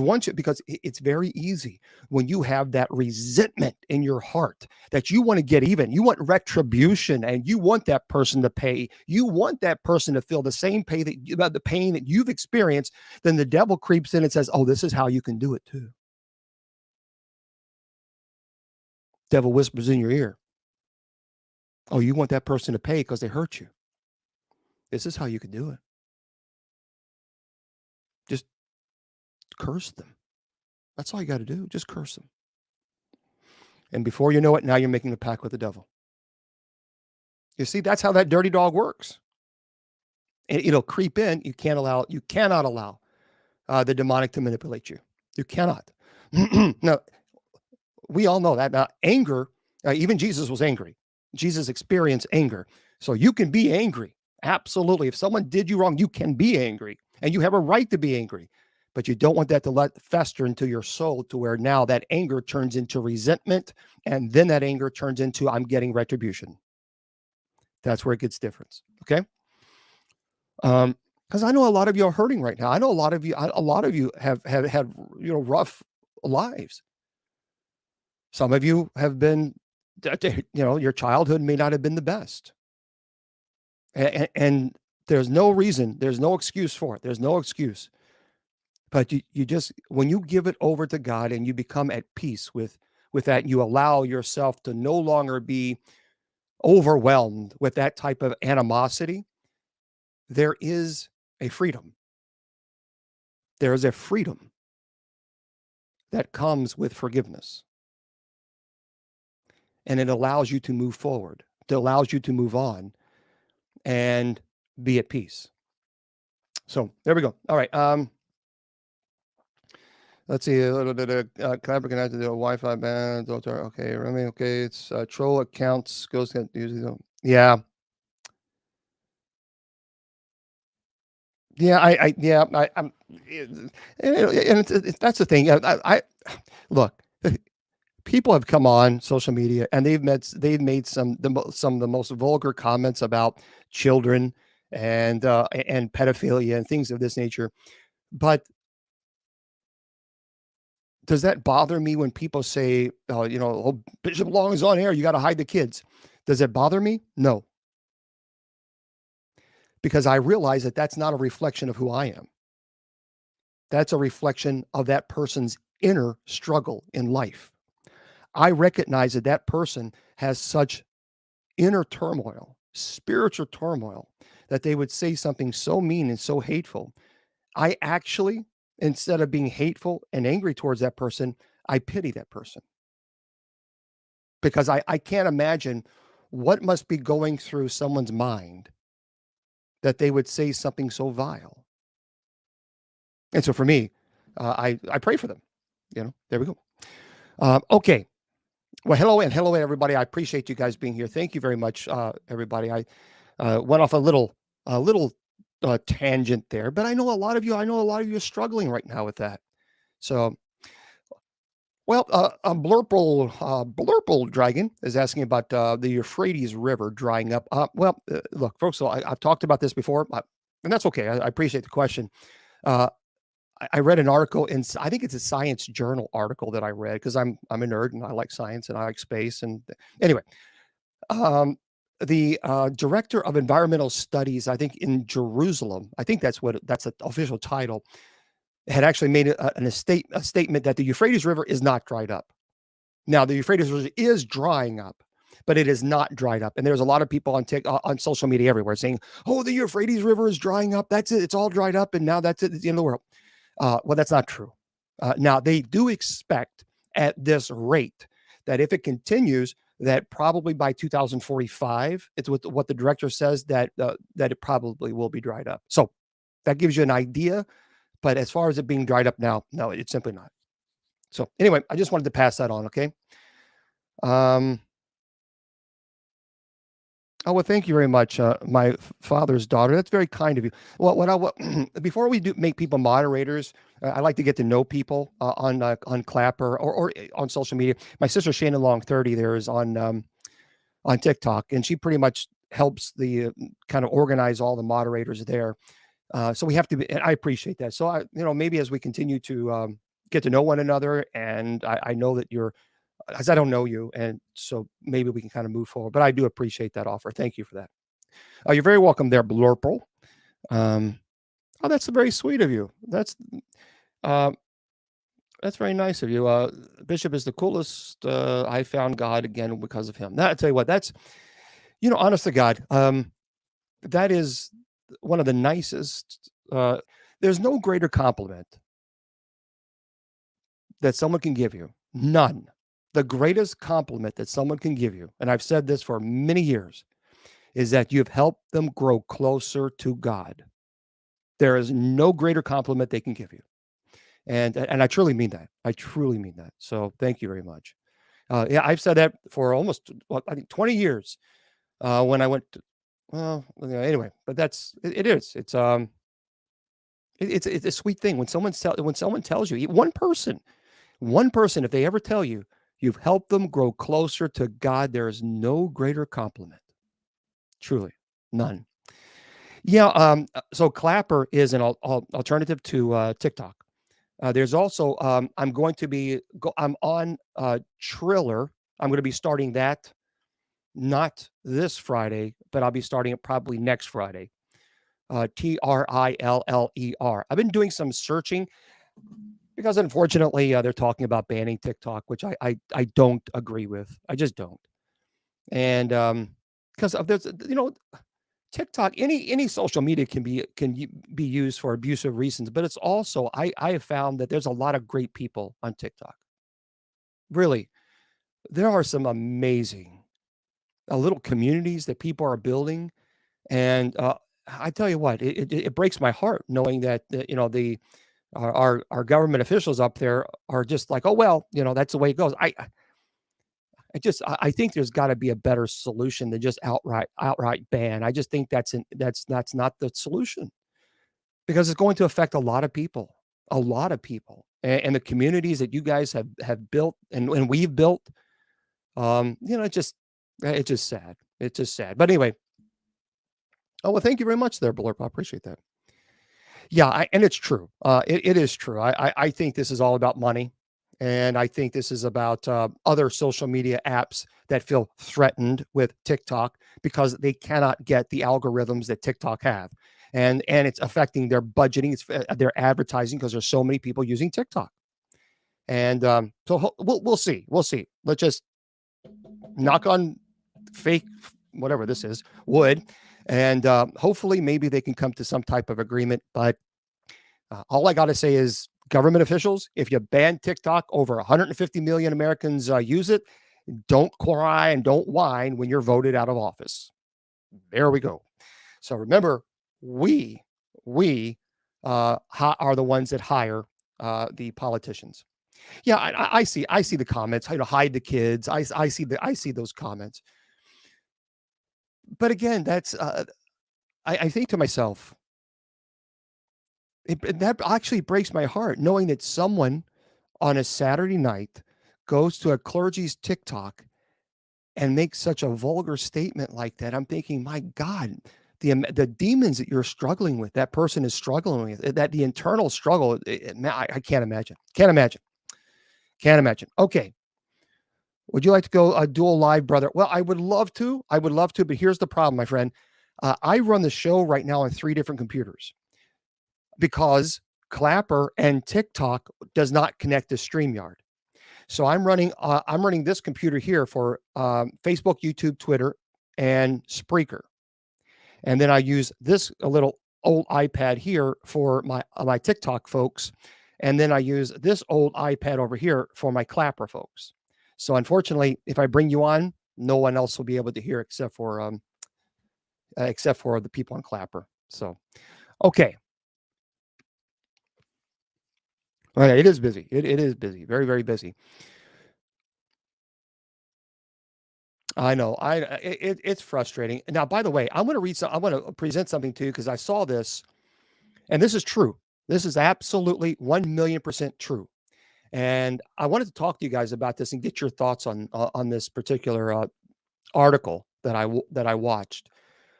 A: it's very easy when you have that resentment in your heart that you want to get even, you want retribution, and you want that person to pay. You want that person to feel the same pain about the pain that you've experienced. Then the devil creeps in and says, "Oh, this is how you can do it too." Devil whispers in your ear, "Oh, you want that person to pay because they hurt you. This is how you can do it. Just curse them. That's all you got to do. Just curse them." And before you know it, now you're making a pact with the devil. You see, that's how that dirty dog works. It'll creep in. You cannot allow the demonic to manipulate you. You cannot. Now, we all know that. Now, anger, even Jesus was angry. Jesus experienced anger. So you can be angry. Absolutely. If someone did you wrong, you can be angry, and you have a right to be angry. But you don't want that to let fester into your soul, to where now that anger turns into resentment, and then that anger turns into, I'm getting retribution. That's where it gets different. Okay. Because I know a lot of you are hurting right now. I know a lot of you have had, rough lives. Some of you have been, your childhood may not have been the best. And there's no reason, there's no excuse for it. There's no excuse. But you just, when you give it over to God and you become at peace with that, you allow yourself to no longer be overwhelmed with that type of animosity, there is a freedom. There is a freedom that comes with forgiveness. And it allows you to move forward. It allows you to move on and be at peace. So there we go. All right. Let's see. A little bit of Clapper connected to a Wi-Fi band. Okay, Remy. Okay, it's troll accounts. Goes to usually. Yeah, yeah. I'm. And that's the thing. Look. People have come on social media and they've made some of the most vulgar comments about children and pedophilia and things of this nature. But does that bother me when people say, "Oh, Bishop Long is on air, you got to hide the kids"? Does it bother me? No, because I realize that that's not a reflection of who I am. That's a reflection of that person's inner struggle in life. I recognize that that person has such inner turmoil, spiritual turmoil, that they would say something so mean and so hateful. I actually, instead of being hateful and angry towards that person, I pity that person because I can't imagine what must be going through someone's mind that they would say something so vile. And so for me, I pray for them. There we go. Okay. Well, hello, everybody. I appreciate you guys being here. Thank you very much, everybody. I went off a little tangent there, but I know a lot of you are struggling right now with that. So, well, Blurple Dragon is asking about the Euphrates River drying up. Look, folks. So I've talked about this before, and that's okay. I appreciate the question. Uh, I read an article I think it's a Science Journal article that I read because I'm a nerd and I like science and I like space. And anyway, the director of environmental studies, I think in Jerusalem, I think that's the official title, had actually made a statement that the Euphrates River is not dried up. Now, the Euphrates River is drying up, but it is not dried up. And there's a lot of people on social media everywhere saying, "Oh, the Euphrates River is drying up. That's it. It's all dried up, and now that's it. It's the end of the world." Well, that's not true. Now, they do expect at this rate that if it continues, that probably by 2045, it's what the director says that it probably will be dried up. So that gives you an idea. But as far as it being dried up now, no, it's simply not. So anyway, I just wanted to pass that on. Okay. Oh, well, thank you very much, my father's daughter. That's very kind of you. Well, before we do make people moderators, I like to get to know people on Clapper or on social media. My sister Shannon Long 30 there is on TikTok, and she pretty much helps the kind of organize all the moderators there. So we have to be, and I appreciate that. So maybe as we continue to get to know one another, and I know that you're, as I don't know you, and so maybe we can kind of move forward. But I do appreciate that offer. Thank you for that. You're very welcome there, Blurple. Oh, that's very sweet of you. That's very nice of you. Bishop is the coolest. I found God again because of him. Now, I tell you what, that's honest to God, that is one of the nicest. There's no greater compliment that someone can give you. None. The greatest compliment that someone can give you, and I've said this for many years, is that you've helped them grow closer to God. There is no greater compliment they can give you. And I truly mean that. I truly mean that. So thank you very much. Yeah, I've said that for almost, I think 20 years when I went to, well, anyway, but it is. It's a sweet thing when someone tells you, one person, if they ever tell you you've helped them grow closer to God, there is no greater compliment. Truly, none. Yeah. So Clapper is an alternative to TikTok. There's also I'm going to be I'm on Triller. I'm going to be starting that not this Friday, but I'll be starting it probably next Friday. Triller. I've been doing some searching because unfortunately they're talking about banning TikTok, which I don't agree with. I just don't. And because of this, TikTok, any social media can be used for abusive reasons, but it's also I have found that there's a lot of great people on TikTok. Really, there are some amazing little communities that people are building, and I tell you what, it breaks my heart knowing that our government officials up there are just like, oh well, that's the way it goes. I think there's got to be a better solution than just outright ban. I just think that's not the solution, because it's going to affect a lot of people, and the communities that you guys have built and we've built. It's just sad. It's just sad. But anyway, oh well, thank you very much there, Blurp. I appreciate that. Yeah, and it's true. It is true. I think this is all about money. And I think this is about other social media apps that feel threatened with TikTok because they cannot get the algorithms that TikTok have. And it's affecting their budgeting, their advertising, because there's so many people using TikTok. And so we'll see. We'll see. Let's just knock on fake, whatever this is, wood. And hopefully maybe they can come to some type of agreement. But all I got to say is, government officials, if you ban TikTok, over 150 million Americans use it, don't cry and don't whine when you're voted out of office. There we go. So remember, we are the ones that hire the politicians. Yeah, I see the comments. How to hide the kids. I see those comments. But again, that's I think to myself, that actually breaks my heart, knowing that someone on a Saturday night goes to a clergy's TikTok and makes such a vulgar statement like that. I'm thinking, my God, the demons that you're struggling with, that person is struggling with, that the internal struggle, I can't imagine. Can't imagine. Okay. Would you like to go dual live, brother? Well, I would love to, but here's the problem, my friend. I run the show right now on 3 different computers, because Clapper and TikTok does not connect to StreamYard. So I'm running this computer here for Facebook, YouTube, Twitter, and Spreaker. And then I use this little old iPad here for my TikTok folks. And then I use this old iPad over here for my Clapper folks. So unfortunately, if I bring you on, no one else will be able to hear except for the people on Clapper. So, okay. All right, it is busy. It is busy. Very, very busy. I know. It's frustrating. Now, by the way, I'm going to present something to you, because I saw this, and this is true. This is absolutely 1,000,000% true. And I wanted to talk to you guys about this and get your thoughts on this particular article that I watched,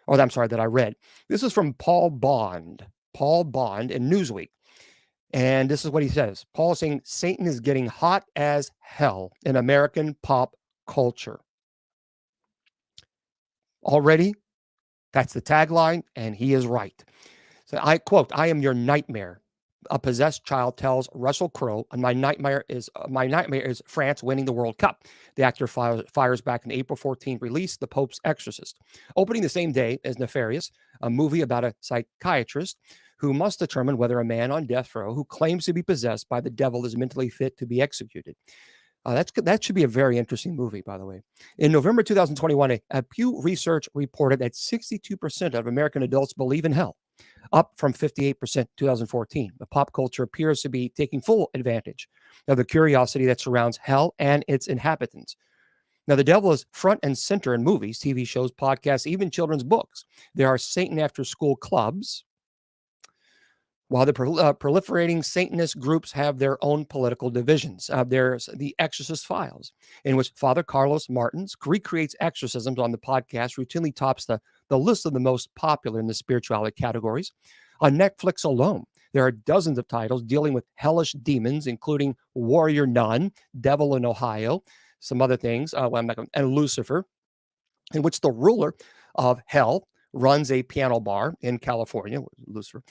A: or I'm sorry, that I read. This is from Paul Bond in Newsweek. And this is what he says. Paul is saying Satan is getting hot as hell in American pop culture. Already, that's the tagline, and he is right. So I quote, "I am your nightmare," a possessed child tells Russell Crowe, and my nightmare is France winning the World Cup. The actor fires back in April 14th release, The Pope's Exorcist, opening the same day as Nefarious, a movie about a psychiatrist who must determine whether a man on death row who claims to be possessed by the devil is mentally fit to be executed. That should be a very interesting movie, by the way. In November 2021, a Pew Research reported that 62% of American adults believe in hell, up from 58% in 2014. The pop culture appears to be taking full advantage of the curiosity that surrounds hell and its inhabitants. Now, the devil is front and center in movies, TV shows, podcasts, even children's books. There are Satan after-school clubs, while the proliferating Satanist groups have their own political divisions. There's the Exorcist Files, in which Father Carlos Martins recreates exorcisms on the podcast, routinely tops the list of the most popular in the spirituality categories. On Netflix alone, there are dozens of titles dealing with hellish demons, including Warrior Nun, Devil in Ohio, some other things, and Lucifer, in which the ruler of hell runs a piano bar in California, Lucifer.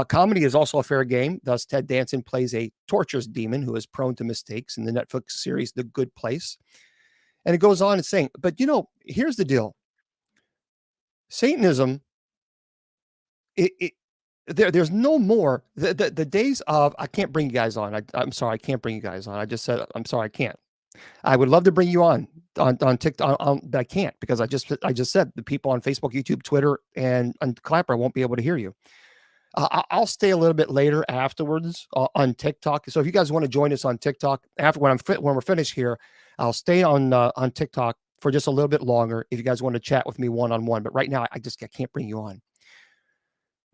A: Comedy is also a fair game. Thus, Ted Danson plays a torturous demon who is prone to mistakes in the Netflix series The Good Place. And it goes on and saying, but here's the deal. Satanism, there's no more. The days of, I can't bring you guys on. I'm sorry, I can't bring you guys on. I just said, I'm sorry, I can't. I would love to bring you on TikTok, but I can't, because I just said the people on Facebook, YouTube, Twitter, and Clapper won't be able to hear you. I'll stay a little bit later afterwards on TikTok. So if you guys want to join us on TikTok after when we're finished here, I'll stay on TikTok for just a little bit longer if you guys want to chat with me one-on-one. But right now, I can't bring you on.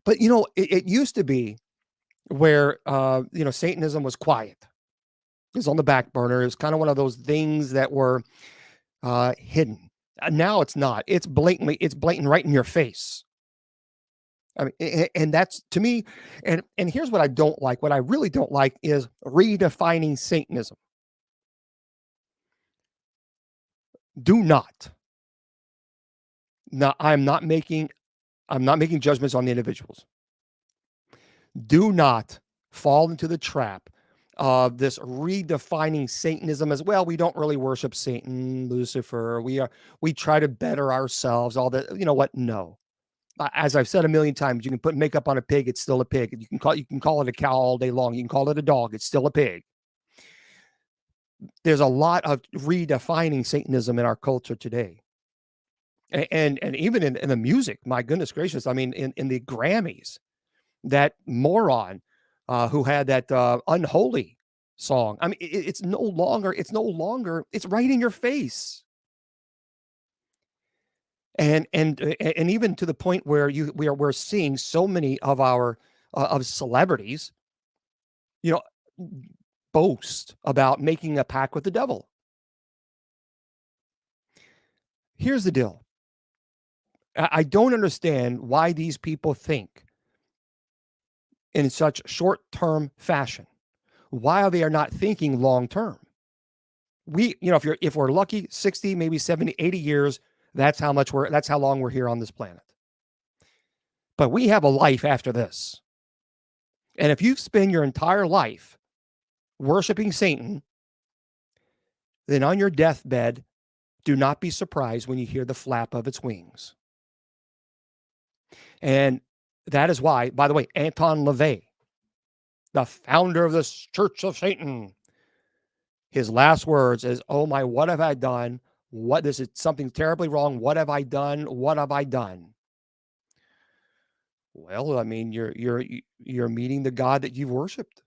A: But it used to be where Satanism was quiet. It was on the back burner. It was kind of one of those things that were hidden. Now it's not. It's blatant right in your face. I mean, and that's to me, and here's what I don't like. What I really don't like is redefining Satanism. Do not. Now, I'm not making judgments on the individuals. Do not fall into the trap of this redefining Satanism as well. We don't really worship Satan, Lucifer. We try to better ourselves. All that, you know what? No. As I've said a million times, you can put makeup on a pig, it's still a pig. You can call it a cow all day long. You can call it a dog, it's still a pig. There's a lot of redefining Satanism in our culture today. And even in the music, my goodness gracious. I mean, in the Grammys, that moron who had that unholy song. I mean, it's no longer, it's right in your face. And even to the point where we're seeing so many of our of celebrities, boast about making a pact with the devil. Here's the deal. I don't understand why these people think in such short-term fashion. Why they are not thinking long-term. If we're lucky, 60, maybe 70, 80 years, that's how long we're here on this planet. But we have a life after this. And if you spend your entire life worshiping Satan, then on your deathbed, do not be surprised when you hear the flap of its wings. And that is why, by the way, Anton LaVey, the founder of the Church of Satan, his last words is, "Oh my, what have I done? This is something terribly wrong. What have I done? What have I done?" Well, I mean, you're meeting the God that you've worshipped.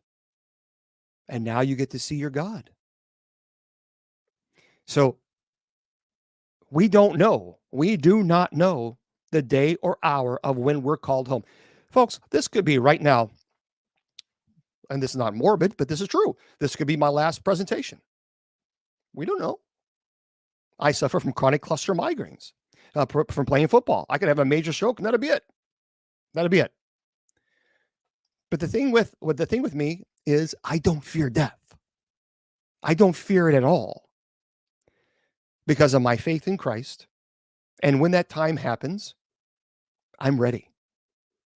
A: And now you get to see your God. So we don't know. We do not know the day or hour of when we're called home. Folks, this could be right now. And this is not morbid, but this is true. This could be my last presentation. We don't know. I suffer from chronic cluster migraines from playing football. I could have a major stroke, and that'll be it. That'll be it. But the thing with me is I don't fear death. I don't fear it at all because of my faith in Christ. And when that time happens, I'm ready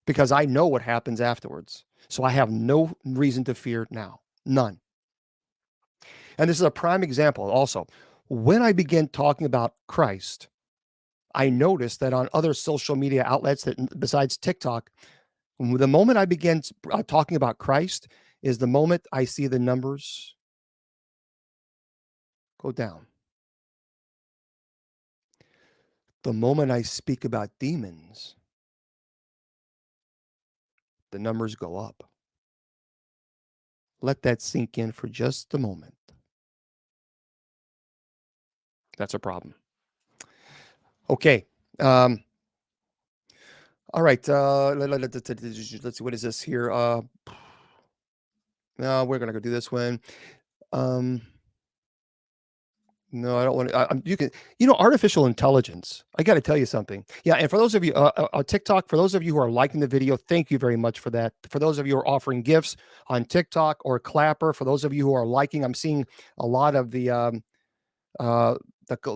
A: because I know what happens afterwards. So I have no reason to fear now. None. And this is a prime example also. When I began talking about Christ, I noticed that on other social media outlets that besides TikTok, the moment I began talking about Christ is the moment I see the numbers go down. The moment I speak about demons, the numbers go up. Let that sink in for just a moment. That's a problem. Okay. All right. Let's see. What is this here? No, we're going to go do this one. No, I don't want to. You can, artificial intelligence. I got to tell you something. Yeah. And for those of you on TikTok, for those of you who are liking the video, thank you very much for that. For those of you who are offering gifts on TikTok or Clapper, for those of you who are liking, I'm seeing a lot of the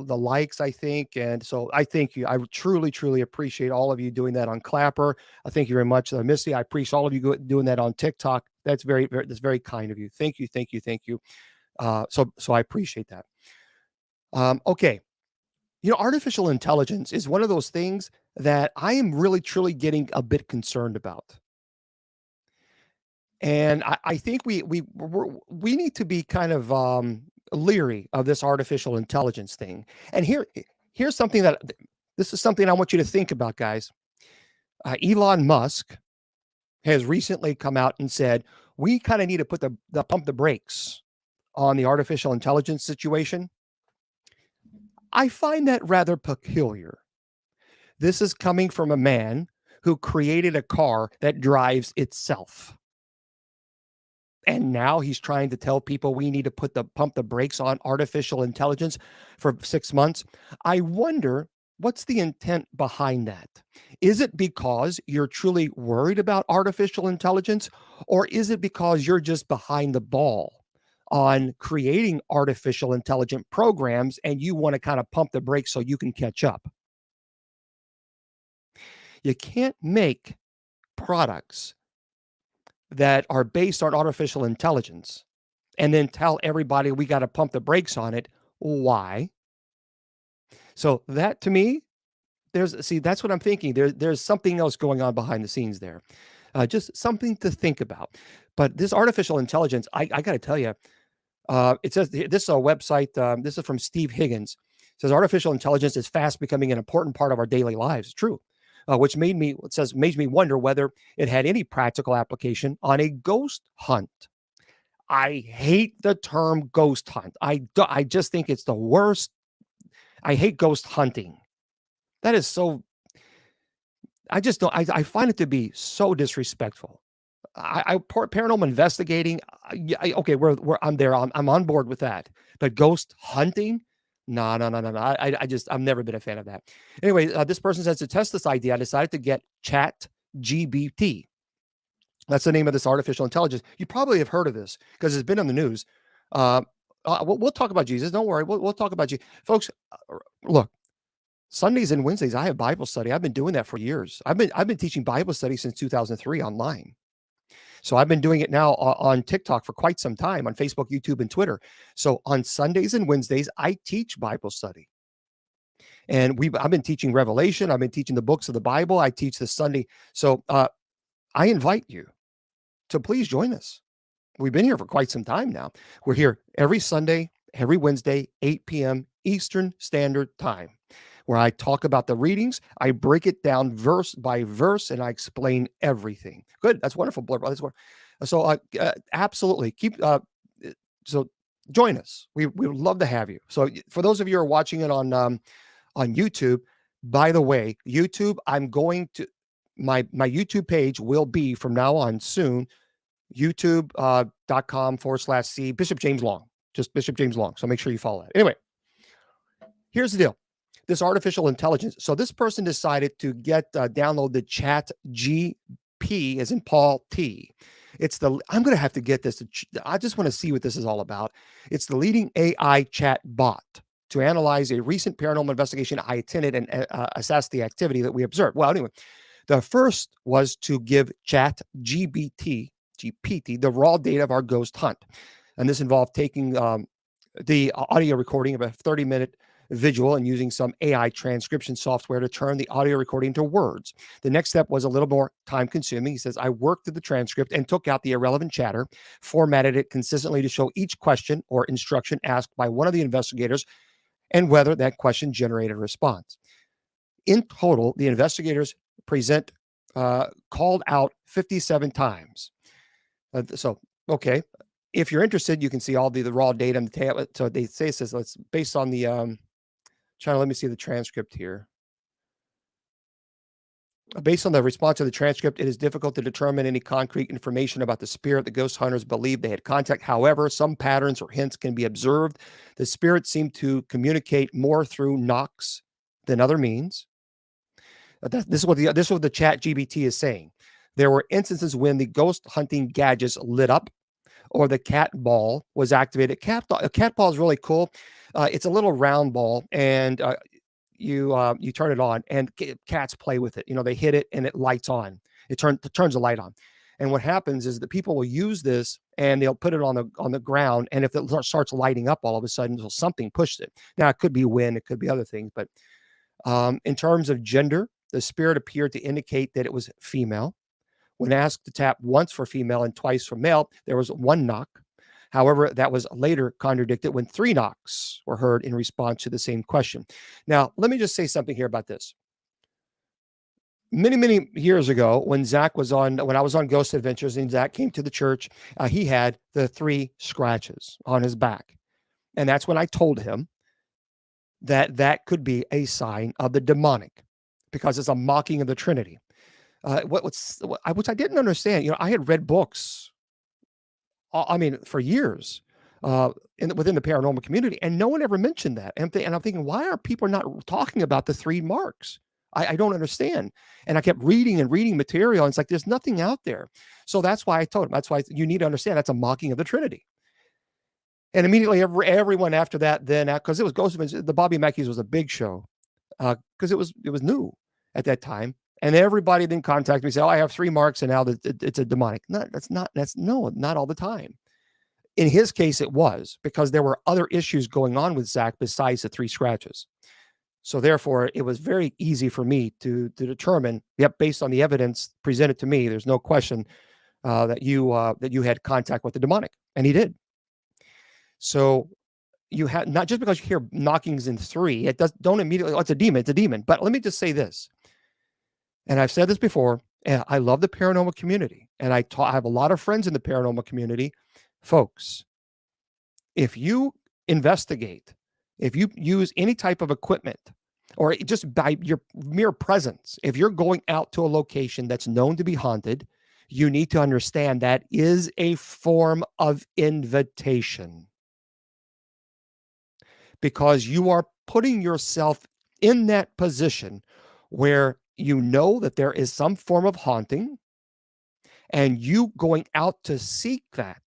A: likes, I think. And so I thank you. I truly, truly appreciate all of you doing that on Clapper. I thank you very much. Missy, I appreciate all of you doing that on TikTok. That's that's very kind of you. Thank you. Thank you. Thank you. So I appreciate that. Okay. Artificial intelligence is one of those things that I am really, truly getting a bit concerned about. And I think we need to be kind of leery of this artificial intelligence thing. And here's something this is something I want you to think about, guys. Elon Musk has recently come out and said, we kind of need to put the pump the brakes on the artificial intelligence situation. I find that rather peculiar. This is coming from a man who created a car that drives itself. And now he's trying to tell people we need to pump the brakes on artificial intelligence for 6 months. I wonder, what's the intent behind that? Is it because you're truly worried about artificial intelligence, or is it because you're just behind the ball on creating artificial intelligent programs and you want to kind of pump the brakes so you can catch up? You can't make products that are based on artificial intelligence and then tell everybody we got to pump the brakes on it. Why? So that, to me, that's what I'm thinking. There's something else going on behind the scenes there. Just something to think about. But this artificial intelligence, I got to tell you, it says this is a website. This is from Steve Higgins. It says artificial intelligence is fast becoming an important part of our daily lives. It's true. Which made me wonder whether it had any practical application on a ghost hunt. I hate the term ghost hunt. I just think it's the worst. I hate ghost hunting. That is so. I just don't. I find it to be so disrespectful. Paranormal investigating. Okay, I'm there. I'm on board with that. But ghost hunting. No. I've never been a fan of that. Anyway, this person says, to test this idea, I decided to get ChatGPT. That's the name of this artificial intelligence. You probably have heard of this because it's been on the news. We'll talk about Jesus. Don't worry. We'll talk about you, folks. Look, Sundays and Wednesdays, I have Bible study. I've been doing that for years. I've been teaching Bible study since 2003 online. So I've been doing it now on TikTok for quite some time, on Facebook, YouTube, and Twitter. So on Sundays and Wednesdays, I teach Bible study. And I've been teaching Revelation. I've been teaching the books of the Bible. I teach this Sunday. So I invite you to please join us. We've been here for quite some time now. We're here every Sunday, every Wednesday, 8 p.m. Eastern Standard Time, where I talk about the readings. I break it down verse by verse, and I explain everything. Good. That's wonderful, Blair. That's wonderful. So absolutely so join us. We would love to have you. So for those of you who are watching it on YouTube, by the way, YouTube, I'm going to, my YouTube page will be from now on soon, youtube.com/C Bishop James Long, just Bishop James Long. So make sure you follow that. Anyway, here's the deal. This artificial intelligence. So this person decided to download the ChatGPT, as in Paul T. I'm going to have to get this. I just want to see what this is all about. It's the leading AI chat bot to analyze a recent paranormal investigation I attended and assess the activity that we observed. Well, anyway, the first was to give ChatGPT the raw data of our ghost hunt. And this involved taking the audio recording of a 30-minute visual and using some AI transcription software to turn the audio recording into words. The next step was a little more time consuming. He says, I worked through the transcript and took out the irrelevant chatter, formatted it consistently to show each question or instruction asked by one of the investigators and whether that question generated a response. In total, the investigators called out 57 times. Okay. If you're interested, you can see all the raw data in the tab. So they say it says, let's based on the let me see the transcript here. Based on the response to the transcript, it is difficult to determine any concrete information about the spirit the ghost hunters believe they had contact. However, some patterns or hints can be observed. The spirit seemed to communicate more through knocks than other means. This is what the ChatGPT is saying. There were instances when the ghost hunting gadgets lit up, or the cat ball was activated. A cat ball is really cool. It's a little round ball, and you turn it on, and cats play with it. They hit it, and it lights on. It turns the light on. And what happens is that people will use this, and they'll put it on the ground. And if it starts lighting up, all of a sudden, something pushed it. Now it could be wind, it could be other things, but in terms of gender, the spirit appeared to indicate that it was female. When asked to tap once for female and twice for male, there was one knock. However, that was later contradicted when 3 knocks were heard in response to the same question. Now, let me just say something here about this. many, many years ago, when I was on Ghost Adventures and Zach came to the church, he had the 3 scratches on his back. And that's when I told him that that could be a sign of the demonic because it's a mocking of the Trinity. Which I didn't understand. I had read books, I mean, for years within the paranormal community, and no one ever mentioned that. And I'm thinking, why are people not talking about the 3 marks? I don't understand. And I kept reading and reading material, and it's like there's nothing out there. So that's why I told him. That's why you need to understand that's a mocking of the Trinity. And immediately everyone after that, then because it was Ghost Adventures, the Bobby Mackey's was a big show because it was new at that time. And everybody then contacted me and said, "Oh, I have 3 marks, and now it's a demonic." No, not all the time. In his case, it was because there were other issues going on with Zach besides the 3 scratches. So therefore, it was very easy for me to determine, yep, based on the evidence presented to me, there's no question that you had contact with the demonic, and he did. So you had, not just because you hear knockings in 3, don't immediately, it's a demon. But let me just say this, and I've said this before, and I love the paranormal community, and I have a lot of friends in the paranormal community. Folks, if you investigate, if you use any type of equipment, or just by your mere presence, if you're going out to a location that's known to be haunted, you need to understand that is a form of invitation. Because you are putting yourself in that position where you know that there is some form of haunting, and you going out to seek that,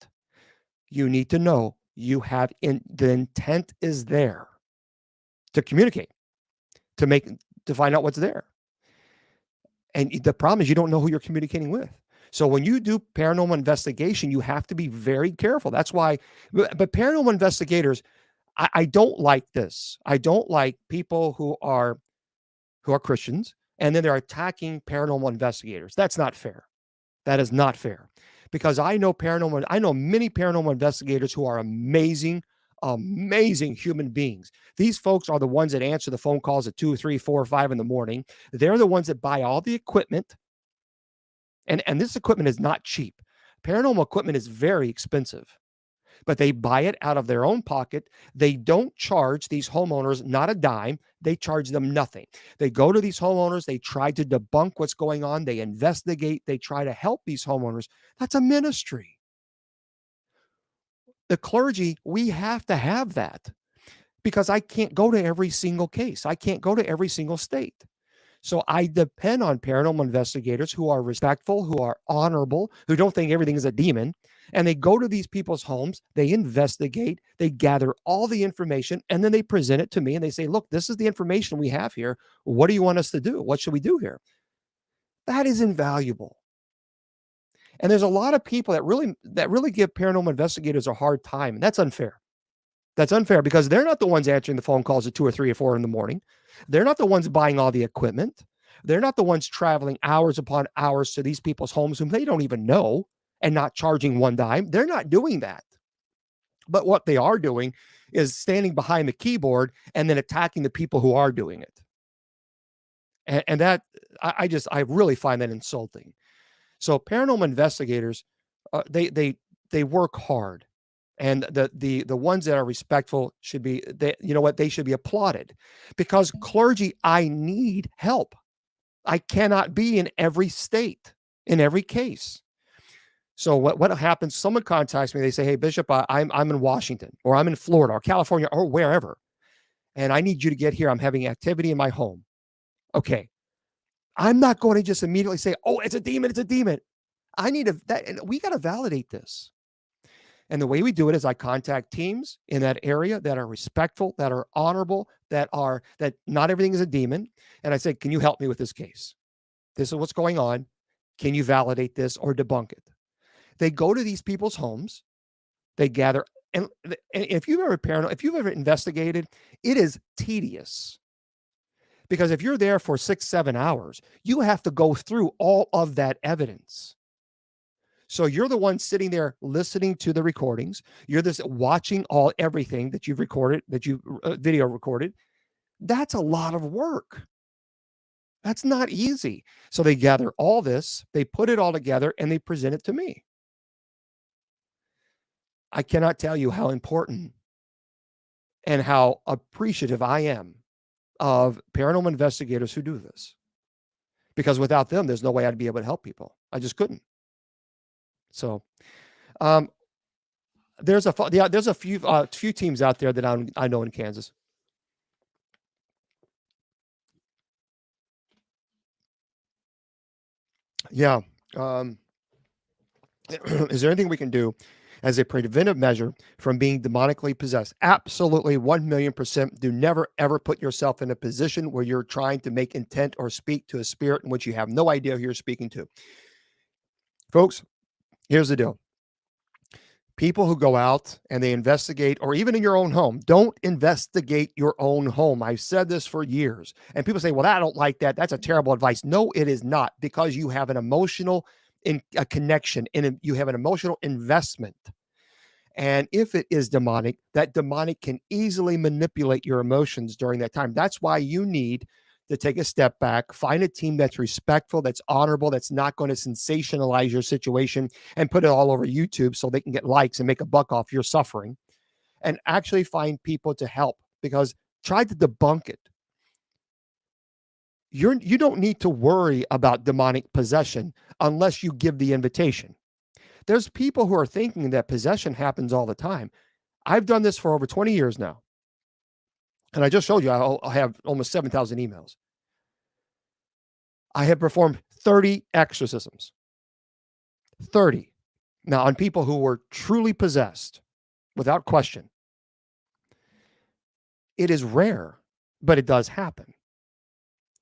A: you need to know you have the intent is there to communicate, to find out what's there. And the problem is you don't know who you're communicating with. So when you do paranormal investigation, you have to be very careful. That's why, but paranormal investigators, I don't like this. I don't like people who are Christians and then they're attacking paranormal investigators. That's not fair. That is not fair. Because I know many paranormal investigators who are amazing human beings. These folks are the ones that answer the phone calls at 2, 3, 4, 5 in the morning. They're the ones that buy all the equipment. And this equipment is not cheap. Paranormal equipment is very expensive, but they buy it out of their own pocket. They don't charge these homeowners not a dime. They charge them nothing. They go to these homeowners. They try to debunk what's going on. They investigate. They try to help these homeowners. That's a ministry. The clergy, we have to have that because I can't go to every single case. I can't go to every single state. So I depend on paranormal investigators who are respectful, who are honorable, who don't think everything is a demon. And they go to these people's homes, they investigate, they gather all the information, and then they present it to me and they say, look, this is the information we have here. What do you want us to do? What should we do here? That is invaluable. And there's a lot of people that really give paranormal investigators a hard time. And that's unfair. That's unfair because they're not the ones answering the phone calls at 2 or 3 or 4 in the morning. They're not the ones buying all the equipment. They're not the ones traveling hours upon hours to these people's homes whom they don't even know and not charging one dime. They're not doing that. But what they are doing is standing behind the keyboard and then attacking the people who are doing it. And that, I really find that insulting. So paranormal investigators, they work hard. And the ones that are respectful should be, they should be applauded. Because clergy, I need help. I cannot be in every state, in every case. So what happens, someone contacts me, they say, hey, Bishop, I'm in Washington, or I'm in Florida, or California, or wherever, and I need you to get here. I'm having activity in my home. Okay. I'm not going to just immediately say, oh, it's a demon. I need and we got to validate this. And the way we do it is I contact teams in that area that are respectful, that are honorable, that not everything is a demon. And I say, can you help me with this case? This is what's going on. Can you validate this or debunk it? They go to these people's homes, they gather, and if you've ever investigated, it is tedious. Because if you're there for 6-7 hours, you have to go through all of that evidence. So you're the one sitting there listening to the recordings. You're this watching everything that you've recorded, that you video recorded. That's a lot of work. That's not easy. So they gather all this, they put it all together, and they present it to me. I cannot tell you how important and how appreciative I am of paranormal investigators who do this. Because without them, there's no way I'd be able to help people. I just couldn't. So um, there's a few teams out there that I know in Kansas. Yeah. Is there anything we can do as a preventive measure from being demonically possessed? Absolutely, 1,000,000%. Do never, ever put yourself in a position where you're trying to make intent or speak to a spirit in which you have no idea who you're speaking to. Folks, here's the deal. People who go out and they investigate, or even in your own home, don't investigate your own home. I've said this for years. And people say, well, I don't like that. That's a terrible advice. No, it is not, because you have an emotional a connection and you have an emotional investment. And if it is demonic, that demonic can easily manipulate your emotions during that time. That's why you need to take a step back, find a team that's respectful, that's honorable, that's not going to sensationalize your situation and put it all over YouTube so they can get likes and make a buck off your suffering, and actually find people to help, because try to debunk it. You don't need to worry about demonic possession unless you give the invitation. There's people who are thinking that possession happens all the time. I've done this for over 20 years now. And I just showed you, I have almost 7,000 emails. I have performed 30 exorcisms. 30. Now, on people who were truly possessed, without question. It is rare, but it does happen.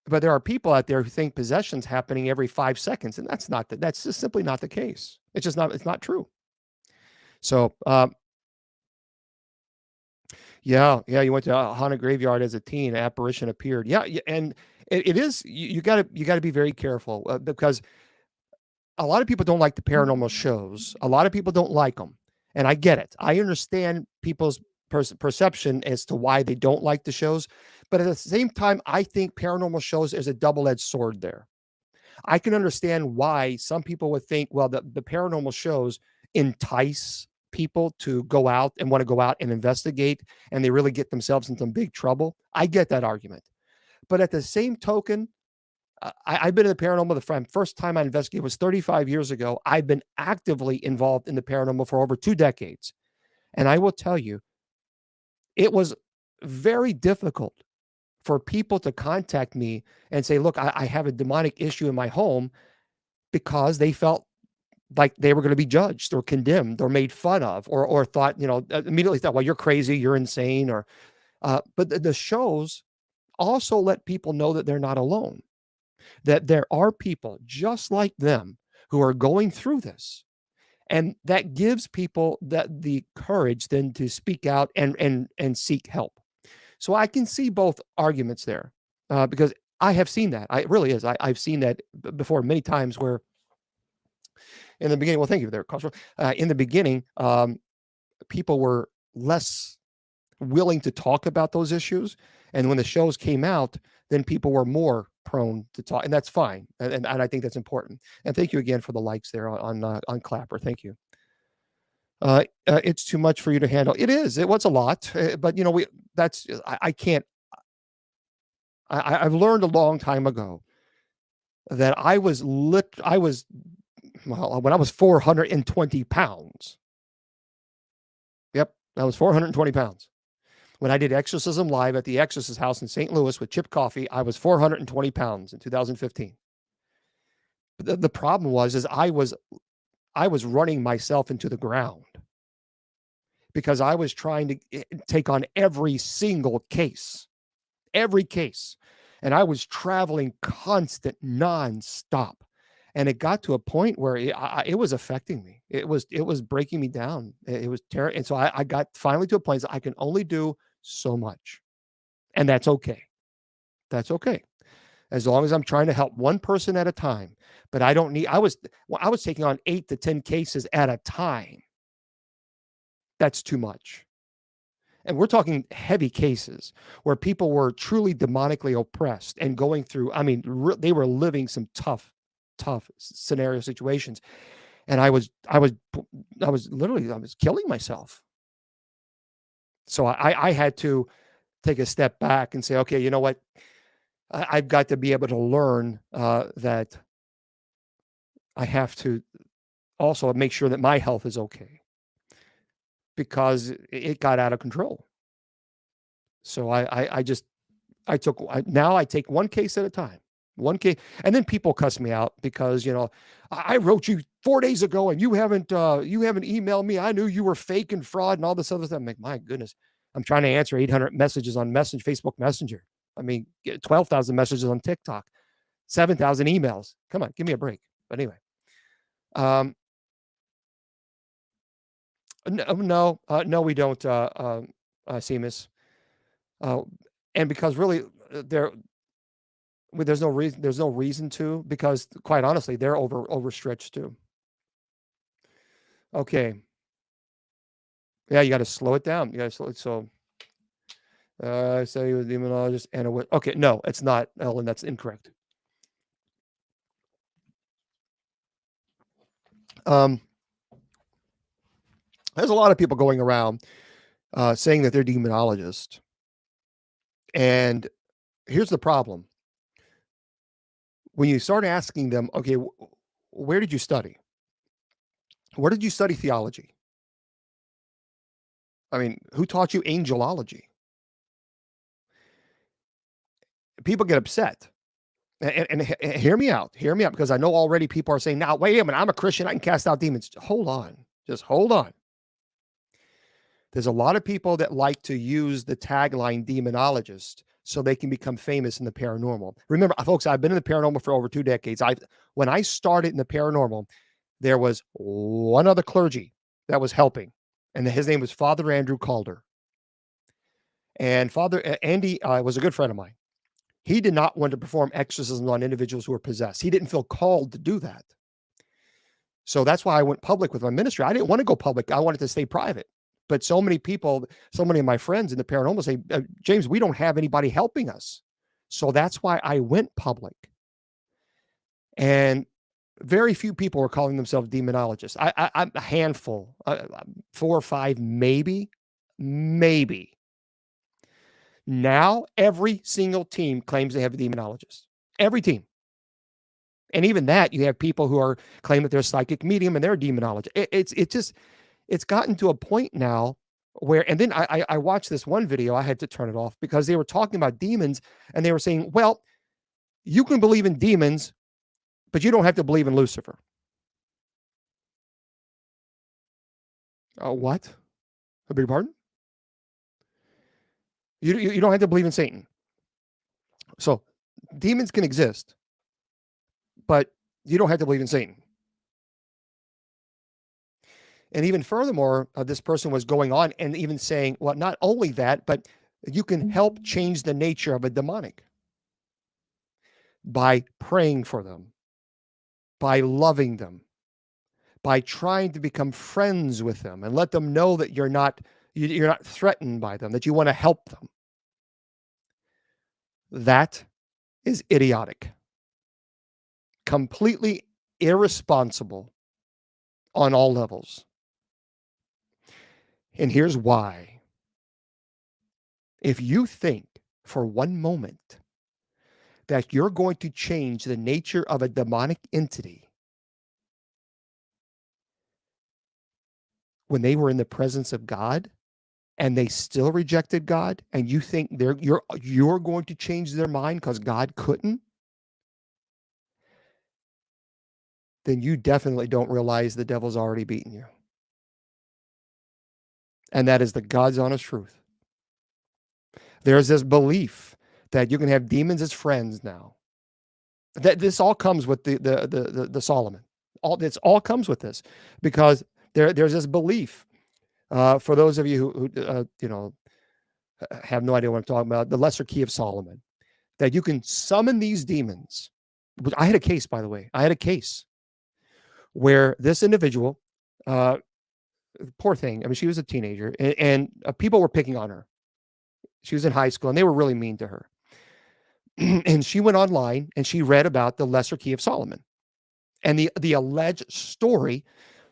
A: But there are people out there who think possession's happening every 5 seconds, and that's just simply not the case. It's not true. So, yeah, you went to a haunted graveyard as a teen, apparition appeared. Yeah, and it is, you gotta be very careful, because a lot of people don't like the paranormal shows. A lot of people don't like them, and I get it. I understand people's perception as to why they don't like the shows, but at the same time, I think paranormal shows is a double-edged sword there. I can understand why some people would think, well, the paranormal shows entice people to go out and want to go out and investigate, and they really get themselves in some big trouble. I get that argument. But at the same token, I've been in the paranormal. The first time I investigated was 35 years ago. I've been actively involved in the paranormal for over 2 decades. And I will tell you, it was very difficult for people to contact me and say, look, I have a demonic issue in my home, because they felt like they were going to be judged or condemned or made fun of, or thought, immediately thought, well, you're crazy, you're insane. But the shows also let people know that they're not alone, that there are people just like them who are going through this. And that gives people the courage then to speak out and seek help. So I can see both arguments there, because I have seen that. It really is. I've seen that before many times, where in the beginning, well, thank you there, Cosmo. In the beginning, people were less willing to talk about those issues. And when the shows came out, then people were more prone to talk, and that's fine. And I think that's important. And thank you again for the likes there on Clapper. Thank you. It's too much for you to handle. It is. It was a lot, but I can't. I've learned a long time ago that when I was 420 pounds. Yep, I was 420 pounds. When I did Exorcism Live at the Exorcist House in St. Louis with Chip Coffey, I was 420 pounds in 2015. The problem was I was running myself into the ground, because I was trying to take on every single case, and I was traveling constant, nonstop. And it got to a point where it was affecting me. It was breaking me down. It was terrible. And so I got finally to a place that I can only do so much. And that's okay. That's okay. As long as I'm trying to help one person at a time. But I was taking on 8 to 10 cases at a time. That's too much. And we're talking heavy cases where people were truly demonically oppressed and going through, I mean, they were living some tough scenario situations. And I was literally, I was killing myself. So I had to take a step back and say, okay, you know what? I've got to be able to learn that I have to also make sure that my health is okay, because it got out of control. So I take one case at a time, one case. And then people cuss me out because, I wrote you 4 days ago and you haven't emailed me. I knew you were fake and fraud and all this other stuff. I'm like, my goodness, I'm trying to answer 800 messages on Facebook Messenger. I mean, 12,000 messages on TikTok, 7,000 emails. Come on, give me a break. But anyway, no, we don't, Seamus. And because really there's no reason to, because quite honestly, they're overstretched too. Okay. Yeah, you got to slow it down. You got to slow it. So, I said he was a demonologist and a witch. Okay, no, it's not, Ellen. That's incorrect. There's a lot of people going around saying that they're demonologists. And here's the problem. When you start asking them, okay, where did you study? Where did you study theology? I mean, who taught you angelology? People get upset. And hear me out, because I know already people are saying, now, wait a minute, I'm a Christian, I can cast out demons. Hold on, just hold on. There's a lot of people that like to use the tagline demonologist so they can become famous in the paranormal. Remember, folks, I've been in the paranormal for over 2 decades. When I started in the paranormal, there was one other clergy that was helping, and his name was Father Andrew Calder. And Father Andy was a good friend of mine. He did not want to perform exorcisms on individuals who were possessed. He didn't feel called to do that. So that's why I went public with my ministry. I didn't want to go public. I wanted to stay private. But so many people, so many of my friends in the paranormal say, James, we don't have anybody helping us. So that's why I went public. And very few people are calling themselves demonologists. I'm a handful, 4 or 5, maybe. Now, every single team claims they have a demonologist. Every team. And even that, you have people who are claiming that they're a psychic medium and they're a demonologist. It's gotten to a point now where, and then I watched this one video, I had to turn it off because they were talking about demons and they were saying, well, you can believe in demons, but you don't have to believe in Lucifer. What? I beg your pardon? You don't have to believe in Satan. So demons can exist, but you don't have to believe in Satan. And even furthermore, this person was going on and even saying, well, not only that, but you can help change the nature of a demonic by praying for them, by loving them, by trying to become friends with them and let them know that you're not threatened by them, that you want to help them. That is idiotic. Completely irresponsible on all levels. And here's why. If you think for one moment that you're going to change the nature of a demonic entity when they were in the presence of God and they still rejected God, and you think you're going to change their mind because God couldn't, then you definitely don't realize the devil's already beaten you. And that is the God's honest truth. There's this belief that you can have demons as friends now. That this all comes with the Solomon. This all comes with this, because there's this belief. For those of you who have no idea what I'm talking about, the Lesser Key of Solomon, that you can summon these demons. I had a case, by the way. I had a case where this individual poor thing. I mean, she was a teenager, and people were picking on her. She was in high school, and they were really mean to her. And she went online and she read about the Lesser Key of Solomon. And the alleged story,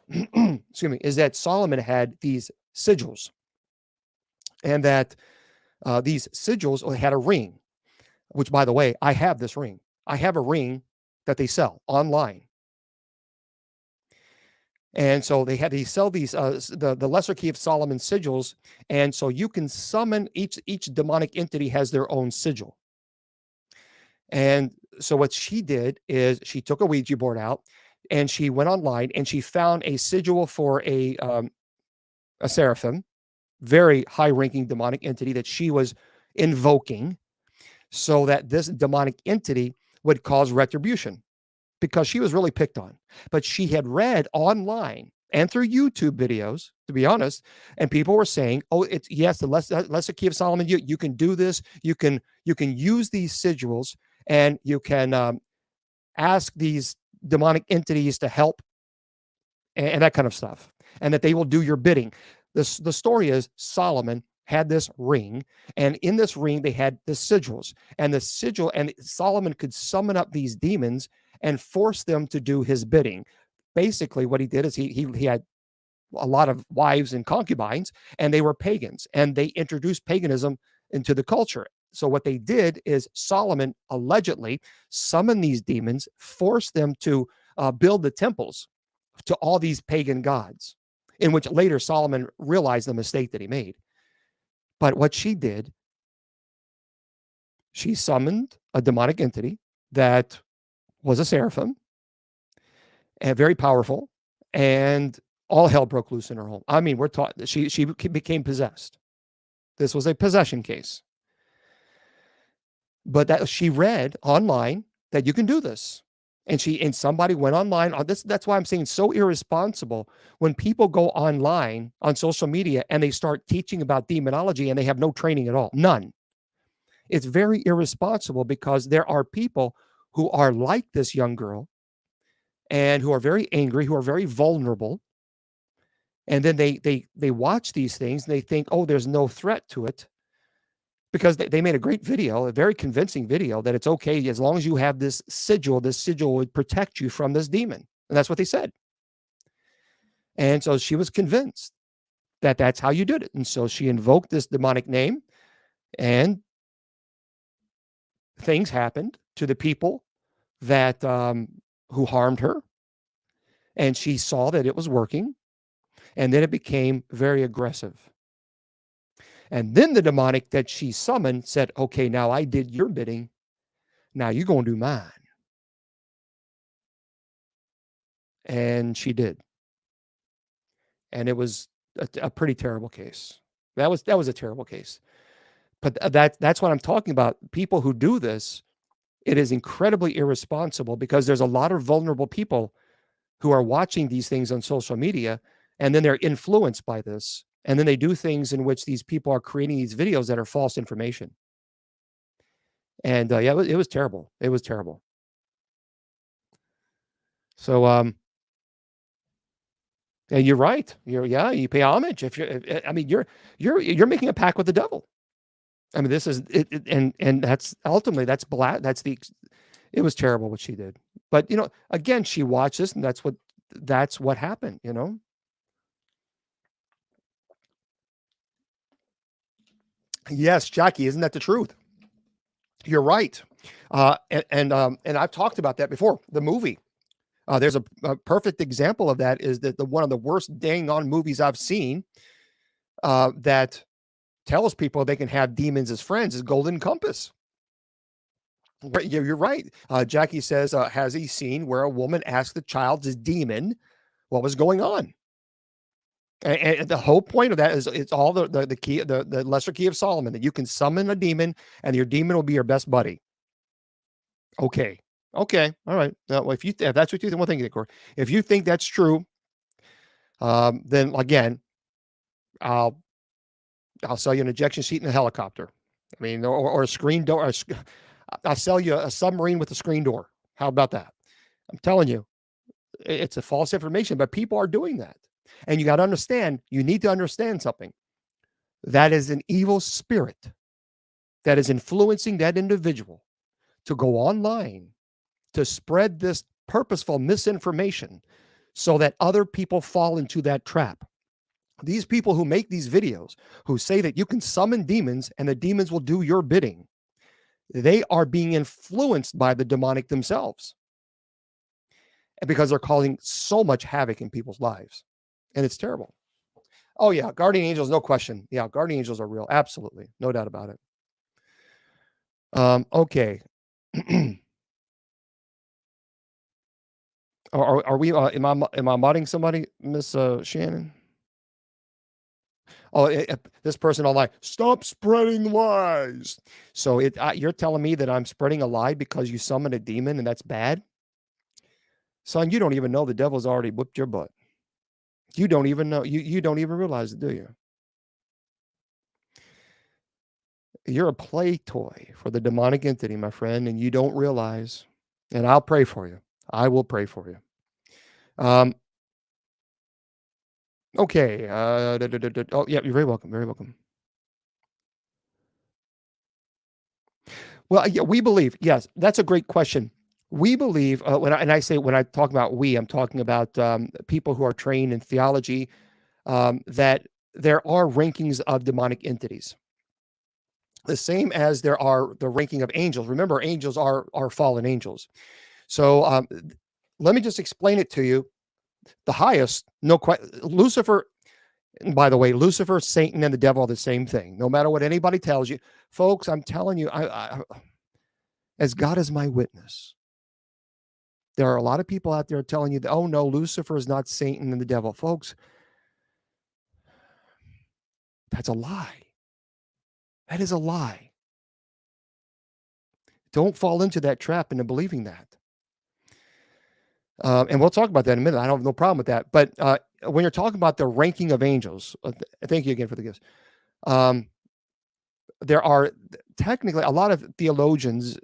A: excuse me, is that Solomon had these sigils, and that these sigils had a ring, which, by the way, I have this ring. I have a ring that they sell online. And so they sell these the Lesser Key of Solomon sigils, and so you can summon each demonic entity has their own sigil. And so what she did is she took a Ouija board out and she went online and she found a sigil for a seraphim, very high-ranking demonic entity that she was invoking, so that this demonic entity would cause retribution, because she was really picked on. But she had read online and through YouTube videos, to be honest, and people were saying, "Oh, it's yes, the Lesser Key of Solomon. You can do this. You can use these sigils, and you can ask these demonic entities to help, and that kind of stuff, and that they will do your bidding." The story is Solomon had this ring, and in this ring they had the sigils, and the sigil, and Solomon could summon up these demons and force them to do his bidding. Basically, what he did is he had a lot of wives and concubines, and they were pagans, and they introduced paganism into the culture. So what they did is Solomon allegedly summoned these demons, forced them to build the temples to all these pagan gods, in which later Solomon realized the mistake that he made. But what she did, she summoned a demonic entity that was a seraphim, and very powerful, and all hell broke loose in her home. I mean, we're taught that she became possessed. This was a possession case. But that she read online that you can do this. And somebody went online on this. That's why I'm saying so irresponsible when people go online on social media and they start teaching about demonology and they have no training at all. None. It's very irresponsible, because there are people who are like this young girl and who are very angry, who are very vulnerable. And then they watch these things and they think, oh, there's no threat to it, because they made a great video, a very convincing video, that it's okay as long as you have this sigil would protect you from this demon. And that's what they said. And so she was convinced that that's how you did it. And so she invoked this demonic name, and things happened to the people that who harmed her. And she saw that it was working. And then it became very aggressive. And then the demonic that she summoned said, okay, now I did your bidding. Now you're going to do mine. And she did. And it was a pretty terrible case. That was a terrible case. But that's what I'm talking about. People who do this, it is incredibly irresponsible, because there's a lot of vulnerable people who are watching these things on social media, and then they're influenced by this. And then they do things in which these people are creating these videos that are false information. And yeah, it was terrible. It was terrible. So, and you're right. You pay homage. You're making a pact with the devil. I mean, this is it, and that's ultimately it was terrible what she did. But again, she watched this, and that's what happened. Yes, Jackie, isn't that the truth? You're right. And I've talked about that before. The movie. There's a perfect example of that, is that one of the worst dang on movies I've seen that tells people they can have demons as friends is Golden Compass. You're right. Jackie says, has he seen where a woman asked the child's demon what was going on? And the whole point of that is it's all the key, the Lesser Key of Solomon, that you can summon a demon and your demon will be your best buddy. Okay. All right. Now, if that's what you think, well, thank you, Corey. If you think that's true, then again, I'll sell you an ejection seat and a helicopter. I mean, or a screen door. I'll sell you a submarine with a screen door. How about that? I'm telling you, it's a false information, but people are doing that. And you got to understand, you need to understand something. That is an evil spirit that is influencing that individual to go online to spread this purposeful misinformation so that other people fall into that trap. These people who make these videos, who say that you can summon demons and the demons will do your bidding, they are being influenced by the demonic themselves. And because they're causing so much havoc in people's lives. And it's terrible. Oh, yeah. Guardian angels, no question. Yeah, guardian angels are real. Absolutely. No doubt about it. Okay. Are we, am I modding somebody, Miss Shannon? Oh, this person online, stop spreading lies. So you're telling me that I'm spreading a lie because you summoned a demon and that's bad? Son, you don't even know the devil's already whipped your butt. You don't even know. You don't even realize it, do you? You're a play toy for the demonic entity, my friend, and you don't realize. And I'll pray for you. I will pray for you. Okay. Oh, yeah, you're very welcome. Very welcome. Well, yeah, we believe. Yes, that's a great question. We believe when I talk about we, I'm talking about people who are trained in theology, that there are rankings of demonic entities, the same as there are the ranking of angels. Remember, angels are fallen angels. So let me just explain it to you. The highest, Lucifer. And by the way, Lucifer, Satan, and the devil are the same thing. No matter what anybody tells you, folks, I'm telling you, as God is my witness, there are a lot of people out there telling you that, oh no, Lucifer is not Satan and the devil. Folks, that's a lie. That is a lie. Don't fall into that trap into believing that. And we'll talk about that in a minute. I don't have no problem with that. But when you're talking about the ranking of angels, thank you again for the gifts. There are technically a lot of theologians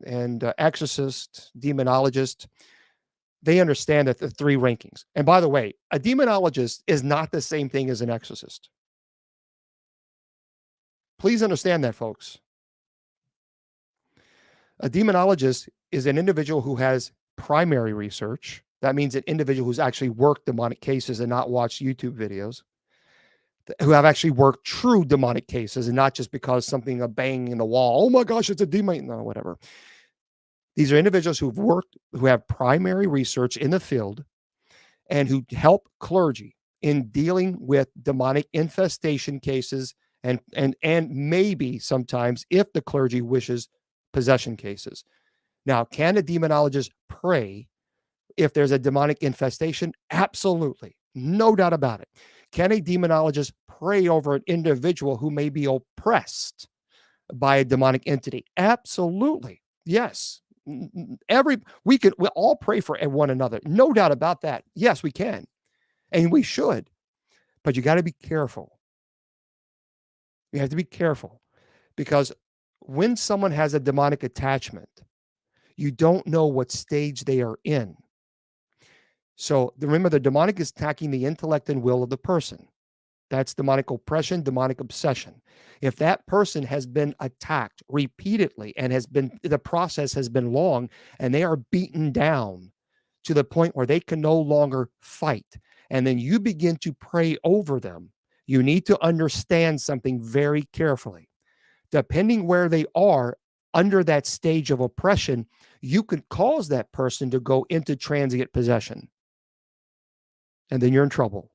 A: and exorcists, demonologists. They understand that the three rankings. And by the way, a demonologist is not the same thing as an exorcist. Please understand that, folks. A demonologist is an individual who has primary research. That means an individual who's actually worked demonic cases and not watched YouTube videos, who have actually worked true demonic cases and not just because something, a bang in the wall, oh my gosh, it's a demon, no, whatever. These are individuals who have primary research in the field and who help clergy in dealing with demonic infestation cases and maybe sometimes, if the clergy wishes, possession cases. Now, can a demonologist pray if there's a demonic infestation? Absolutely. No doubt about it. Can a demonologist pray over an individual who may be oppressed by a demonic entity? Absolutely. Yes. We all pray for one another. No doubt about that. Yes, we can. And we should. But you got to be careful. You have to be careful because when someone has a demonic attachment, you don't know what stage they are in. So remember, the demonic is attacking the intellect and will of the person. That's demonic oppression, demonic obsession. If that person has been attacked repeatedly and the process has been long and they are beaten down to the point where they can no longer fight, and then you begin to pray over them, you need to understand something very carefully. Depending where they are under that stage of oppression, you could cause that person to go into transient possession. And then you're in trouble.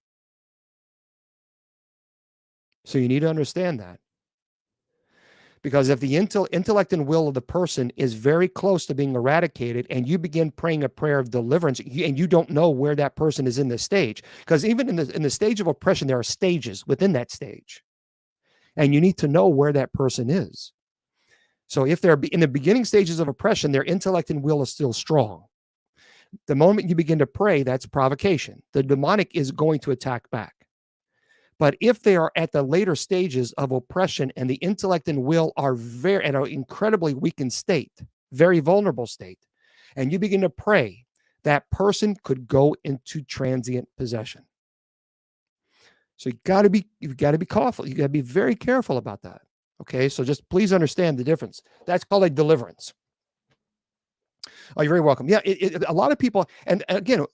A: So you need to understand that. Because if the intellect and will of the person is very close to being eradicated and you begin praying a prayer of deliverance and you don't know where that person is in the stage, because even in the stage of oppression, there are stages within that stage. And you need to know where that person is. So if they're in the beginning stages of oppression, their intellect and will is still strong. The moment you begin to pray, that's provocation. The demonic is going to attack back. But if they are at the later stages of oppression and the intellect and will are at an incredibly weakened state, very vulnerable state, and you begin to pray, that person could go into transient possession. So you've got to be careful. You got to be very careful about that. Okay. So just please understand the difference. That's called a deliverance. Oh, you're very welcome. Yeah. A lot of people, and again,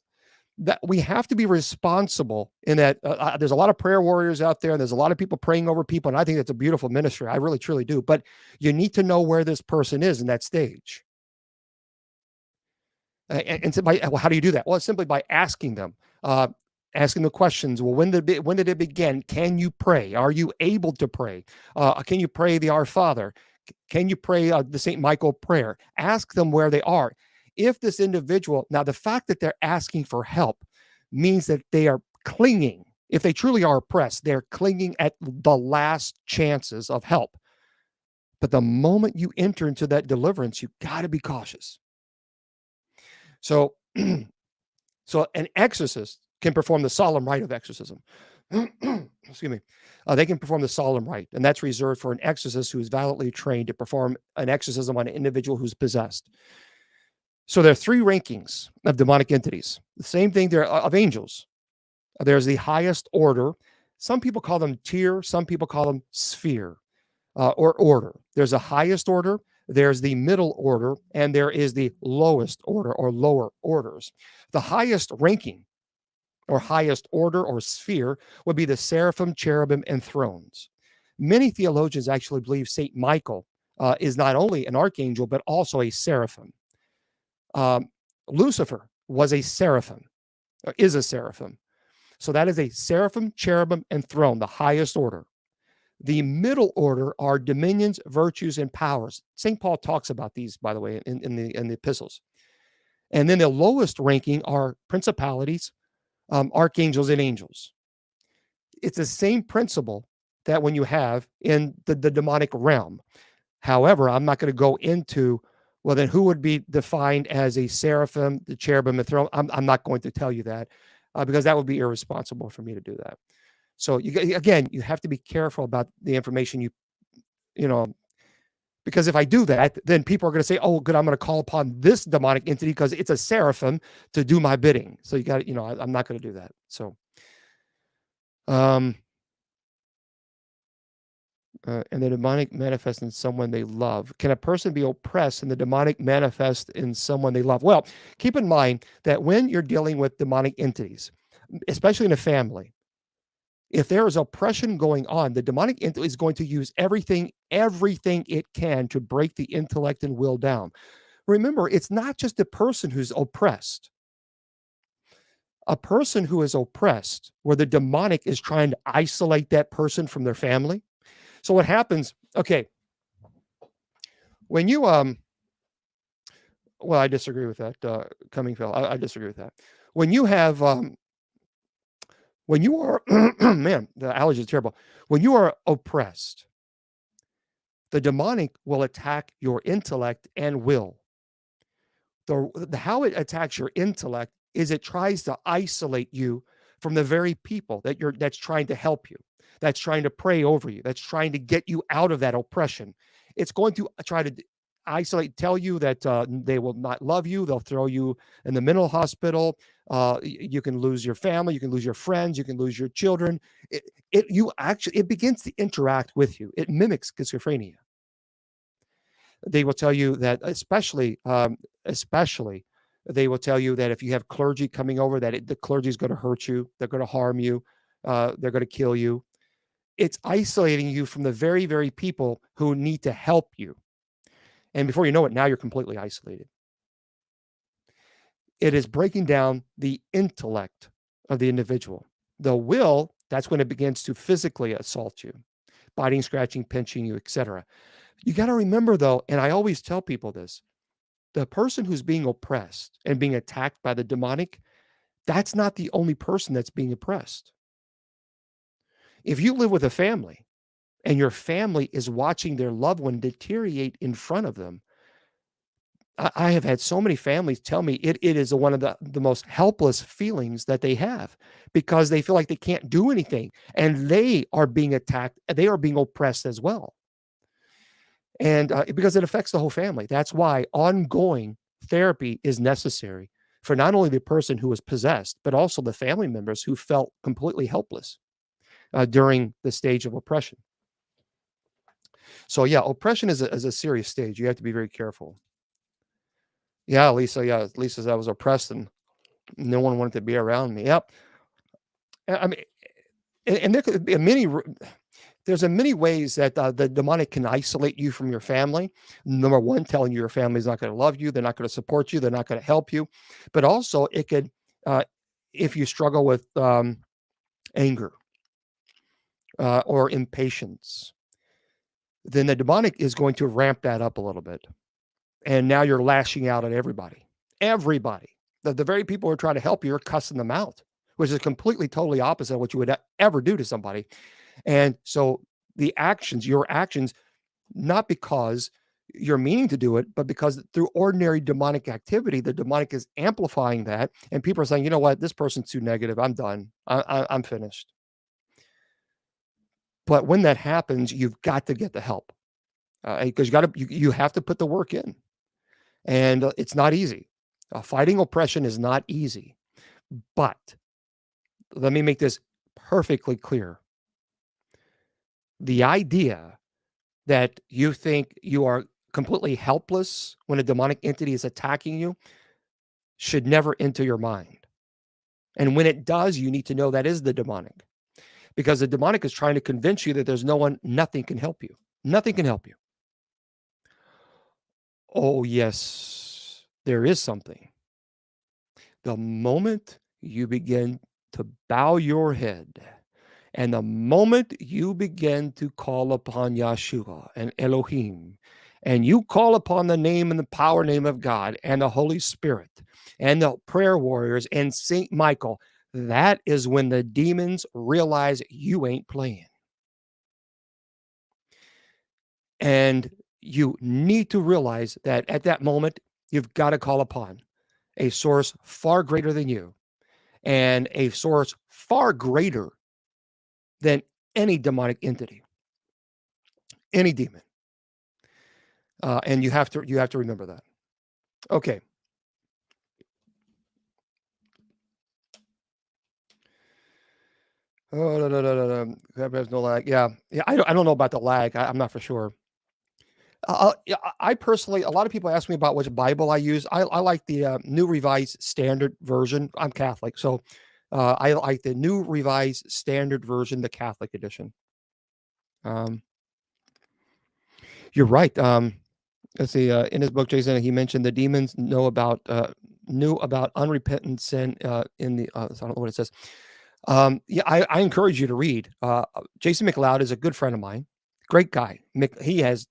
A: that we have to be responsible in that there's a lot of prayer warriors out there and there's a lot of people praying over people. And I think it's a beautiful ministry. I really, truly do. But you need to know where this person is in that stage. And so well, how do you do that? Well, it's simply by asking them, asking the questions. Well, when did it begin? Can you pray? Are you able to pray? Can you pray the Our Father? Can you pray the St. Michael prayer? Ask them where they are. If this individual, now the fact that they're asking for help means that they are clinging. If they truly are oppressed, they're clinging at the last chances of help. But the moment you enter into that deliverance, you got to be cautious. So, so an exorcist can perform the solemn rite of exorcism. Excuse me. They can perform the solemn rite, and that's reserved for an exorcist who is validly trained to perform an exorcism on an individual who's possessed. So there are three rankings of demonic entities. The same thing there of angels. There's the highest order. Some people call them tier. Some people call them sphere or order. There's a highest order. There's the middle order, and there is the lowest order or lower orders. The highest ranking or highest order or sphere would be the seraphim, cherubim, and thrones. Many theologians actually believe St. Michael is not only an archangel, but also a seraphim. Lucifer was a seraphim, or is a seraphim. So that is a seraphim, cherubim, and throne, the highest order. The middle order are dominions, virtues, and powers. St. Paul talks about these, by the way, in the epistles. And then the lowest ranking are principalities, archangels, and angels. It's the same principle that when you have in the demonic realm. However, I'm not going to go into, well, then who would be defined as a seraphim, the cherubim, the throne? I'm not going to tell you that because that would be irresponsible for me to do that. So again, you have to be careful about the information you know, because if I do that, then people are going to say, oh, good, I'm going to call upon this demonic entity because it's a seraphim to do my bidding. So you got to, I'm not going to do that. So, and the demonic manifests in someone they love. Can a person be oppressed and the demonic manifest in someone they love? Well, keep in mind that when you're dealing with demonic entities, especially in a family, if there is oppression going on, the demonic entity is going to use everything it can to break the intellect and will down. Remember, it's not just the person who's oppressed. A person who is oppressed, where the demonic is trying to isolate that person from their family. So what happens, okay, when you, well, I disagree with that, Cummingfield. I disagree with that. When you have, when you are, man, the allergy is terrible. When you are oppressed, the demonic will attack your intellect and will. How it attacks your intellect is it tries to isolate you from the very people that's trying to help you, that's trying to pray over you, that's trying to get you out of that oppression. It's going to try to isolate, tell you that they will not love you. They'll throw you in the mental hospital. You can lose your family. You can lose your friends. You can lose your children. It begins to interact with you. It mimics schizophrenia. They will tell you that, especially, they will tell you that if you have clergy coming over, that the clergy is going to hurt you. They're going to harm you. They're going to kill you. It's isolating you from the very, very people who need to help you. And before you know it, now you're completely isolated. It is breaking down the intellect of the individual. The will, that's when it begins to physically assault you, biting, scratching, pinching you, etc. You got to remember, though, and I always tell people this, the person who's being oppressed and being attacked by the demonic, that's not the only person that's being oppressed. If you live with a family and your family is watching their loved one deteriorate in front of them, I have had so many families tell me it is one of the most helpless feelings that they have because they feel like they can't do anything and they are being attacked. They are being oppressed as well. And because it affects the whole family. That's why ongoing therapy is necessary for not only the person who was possessed, but also the family members who felt completely helpless. during the stage of oppression. So yeah, oppression is a serious stage. You have to be very careful. Yeah, Lisa. Yeah, Lisa said I was oppressed and no one wanted to be around me. Yep. I mean, and there could be there's a many ways that the demonic can isolate you from your family. Number one, telling you your family's not going to love you, they're not going to support you, they're not going to help you. But also, it could, if you struggle with anger or impatience, then the demonic is going to ramp that up a little bit. And now you're lashing out at everybody. Everybody. The very people who are trying to help you are cussing them out, which is completely, totally opposite of what you would ever do to somebody. And so your actions, not because you're meaning to do it, but because through ordinary demonic activity, the demonic is amplifying that. And people are saying, you know what, this person's too negative. I'm done. I'm finished. But when that happens, you've got to get the help because you have to put the work in. And it's not easy. Fighting oppression is not easy. But let me make this perfectly clear. The idea that you think you are completely helpless when a demonic entity is attacking you should never enter your mind. And when it does, you need to know that is the demonic. Because the demonic is trying to convince you that there's nothing can help you. Nothing can help you. Oh, yes, there is something. The moment you begin to bow your head, and the moment you begin to call upon Yeshua and Elohim, and you call upon the name and the power name of God and the Holy Spirit and the prayer warriors and Saint Michael, that is when the demons realize you ain't playing. And you need to realize that at that moment, you've got to call upon a source far greater than you and a source far greater than any demonic entity, any demon. And you have to remember that. Okay. Oh, no. There's no lag. Yeah. I don't know about the lag. I'm not for sure. Yeah, I personally, a lot of people ask me about which Bible I use. I like the New Revised Standard Version. I'm Catholic, so I like the New Revised Standard Version, the Catholic edition. You're right. Let's see. In his book, Jason, he mentioned the demons knew about unrepentant sin in the. So I don't know what it says. Yeah, I encourage you to read. Jason McLeod is a good friend of mine. Great guy. He has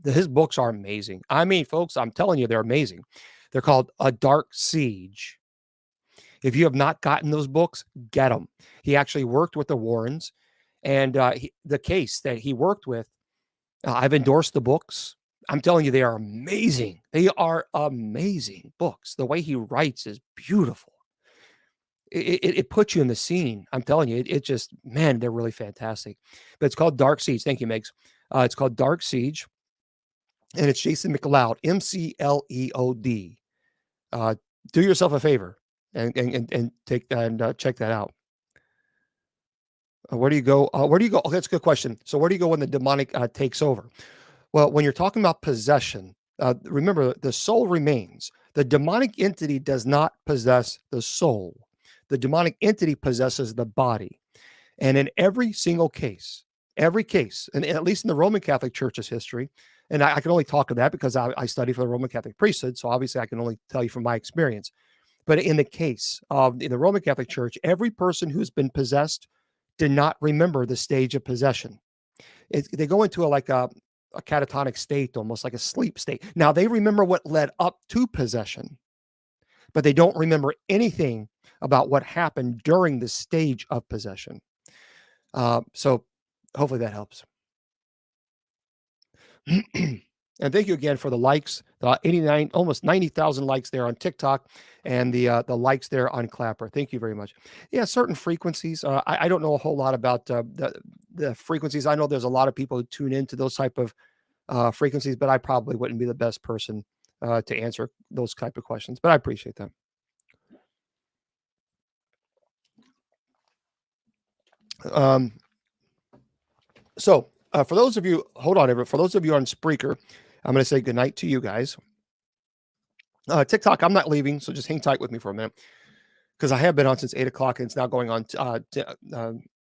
A: his books are amazing. I mean, folks, I'm telling you, they're amazing. They're called A Dark Siege. If you have not gotten those books, get them. He actually worked with the Warrens, and the case that he worked with, I've endorsed the books. I'm telling you, they are amazing. They are amazing books. The way he writes is beautiful. It puts you in the scene. I'm telling you, it just, man, they're really fantastic. But it's called Dark Siege. Thank you, Megs. It's called Dark Siege. And it's Jason McLeod, McLeod. Do yourself a favor and take and check that out. Where do you go? Where do you go? Oh, that's a good question. So where do you go when the demonic takes over? Well, when you're talking about possession, remember the soul remains. The demonic entity does not possess the soul. The demonic entity possesses the body. And in every single case, and at least in the Roman Catholic Church's history, and I can only talk to that because I study for the Roman Catholic priesthood, so obviously I can only tell you from my experience. But in the case of in the Roman Catholic Church, every person who's been possessed did not remember the stage of possession. They go into a catatonic state, almost like a sleep state. Now, they remember what led up to possession, but they don't remember anything about what happened during the stage of possession. So hopefully that helps. And thank you again for the likes, 89, almost 90,000 likes there on TikTok, and the likes there on Clapper. Thank you very much. Yeah, certain frequencies. I don't know a whole lot about the frequencies. I know there's a lot of people who tune into those type of frequencies, but I probably wouldn't be the best person to answer those type of questions. But I appreciate them. So for those of you, hold on, for those of you on Spreaker, I'm going to say goodnight to you guys. TikTok, I'm not leaving, so just hang tight with me for a minute because I have been on since 8 o'clock and it's now going on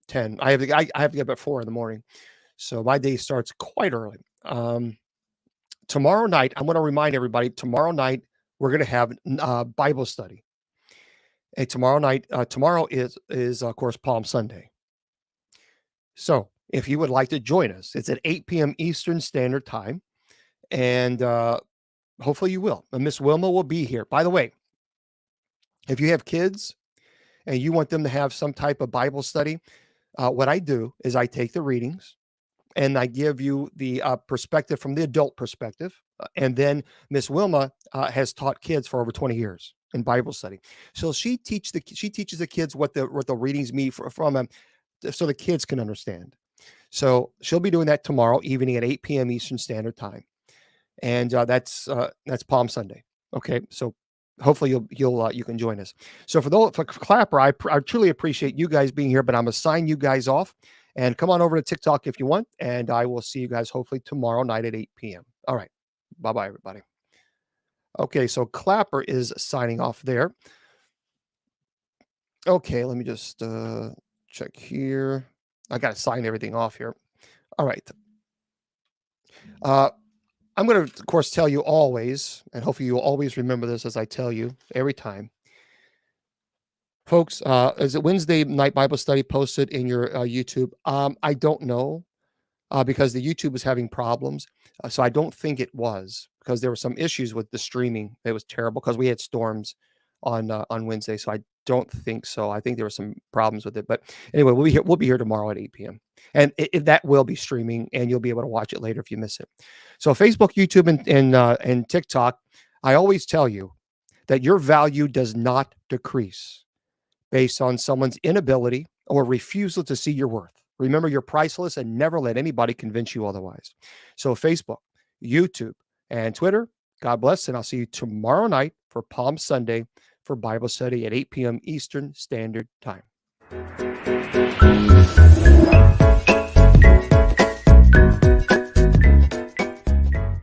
A: 10. I have to get up at 4 in the morning. So my day starts quite early. Tomorrow night, I'm going to remind everybody, tomorrow night, we're going to have Bible study. And tomorrow is of course Palm Sunday. So if you would like to join us, it's at 8 p.m. Eastern Standard Time. And hopefully you will. And Miss Wilma will be here. By the way, if you have kids and you want them to have some type of Bible study, what I do is I take the readings and I give you the perspective from the adult perspective. And then Miss Wilma has taught kids for over 20 years in Bible study. So she teaches the kids what the readings mean so the kids can understand. So she'll be doing that tomorrow evening at 8 p.m. Eastern Standard Time. And that's Palm Sunday. Okay. So hopefully you can join us. So for Clapper, I truly appreciate you guys being here, but I'm going to sign you guys off and come on over to TikTok if you want. And I will see you guys hopefully tomorrow night at 8 p.m. All right. Bye-bye, everybody. Okay. So Clapper is signing off there. Okay. Let me just check here. I got to sign everything off here. All right. I'm going to, of course, tell you always, and hopefully you'll always remember this as I tell you every time. Folks, is it Wednesday night Bible study posted in your YouTube? I don't know because the YouTube was having problems. So I don't think it was because there were some issues with the streaming. It was terrible because we had storms on Wednesday. So I don't think so. I think there were some problems with it. But anyway, we'll be here tomorrow at 8 p.m. And that will be streaming, and you'll be able to watch it later if you miss it. So Facebook, YouTube, and TikTok, I always tell you that your value does not decrease based on someone's inability or refusal to see your worth. Remember, you're priceless, and never let anybody convince you otherwise. So Facebook, YouTube, and Twitter, God bless, and I'll see you tomorrow night for Palm Sunday for Bible study at 8 p.m. Eastern Standard Time.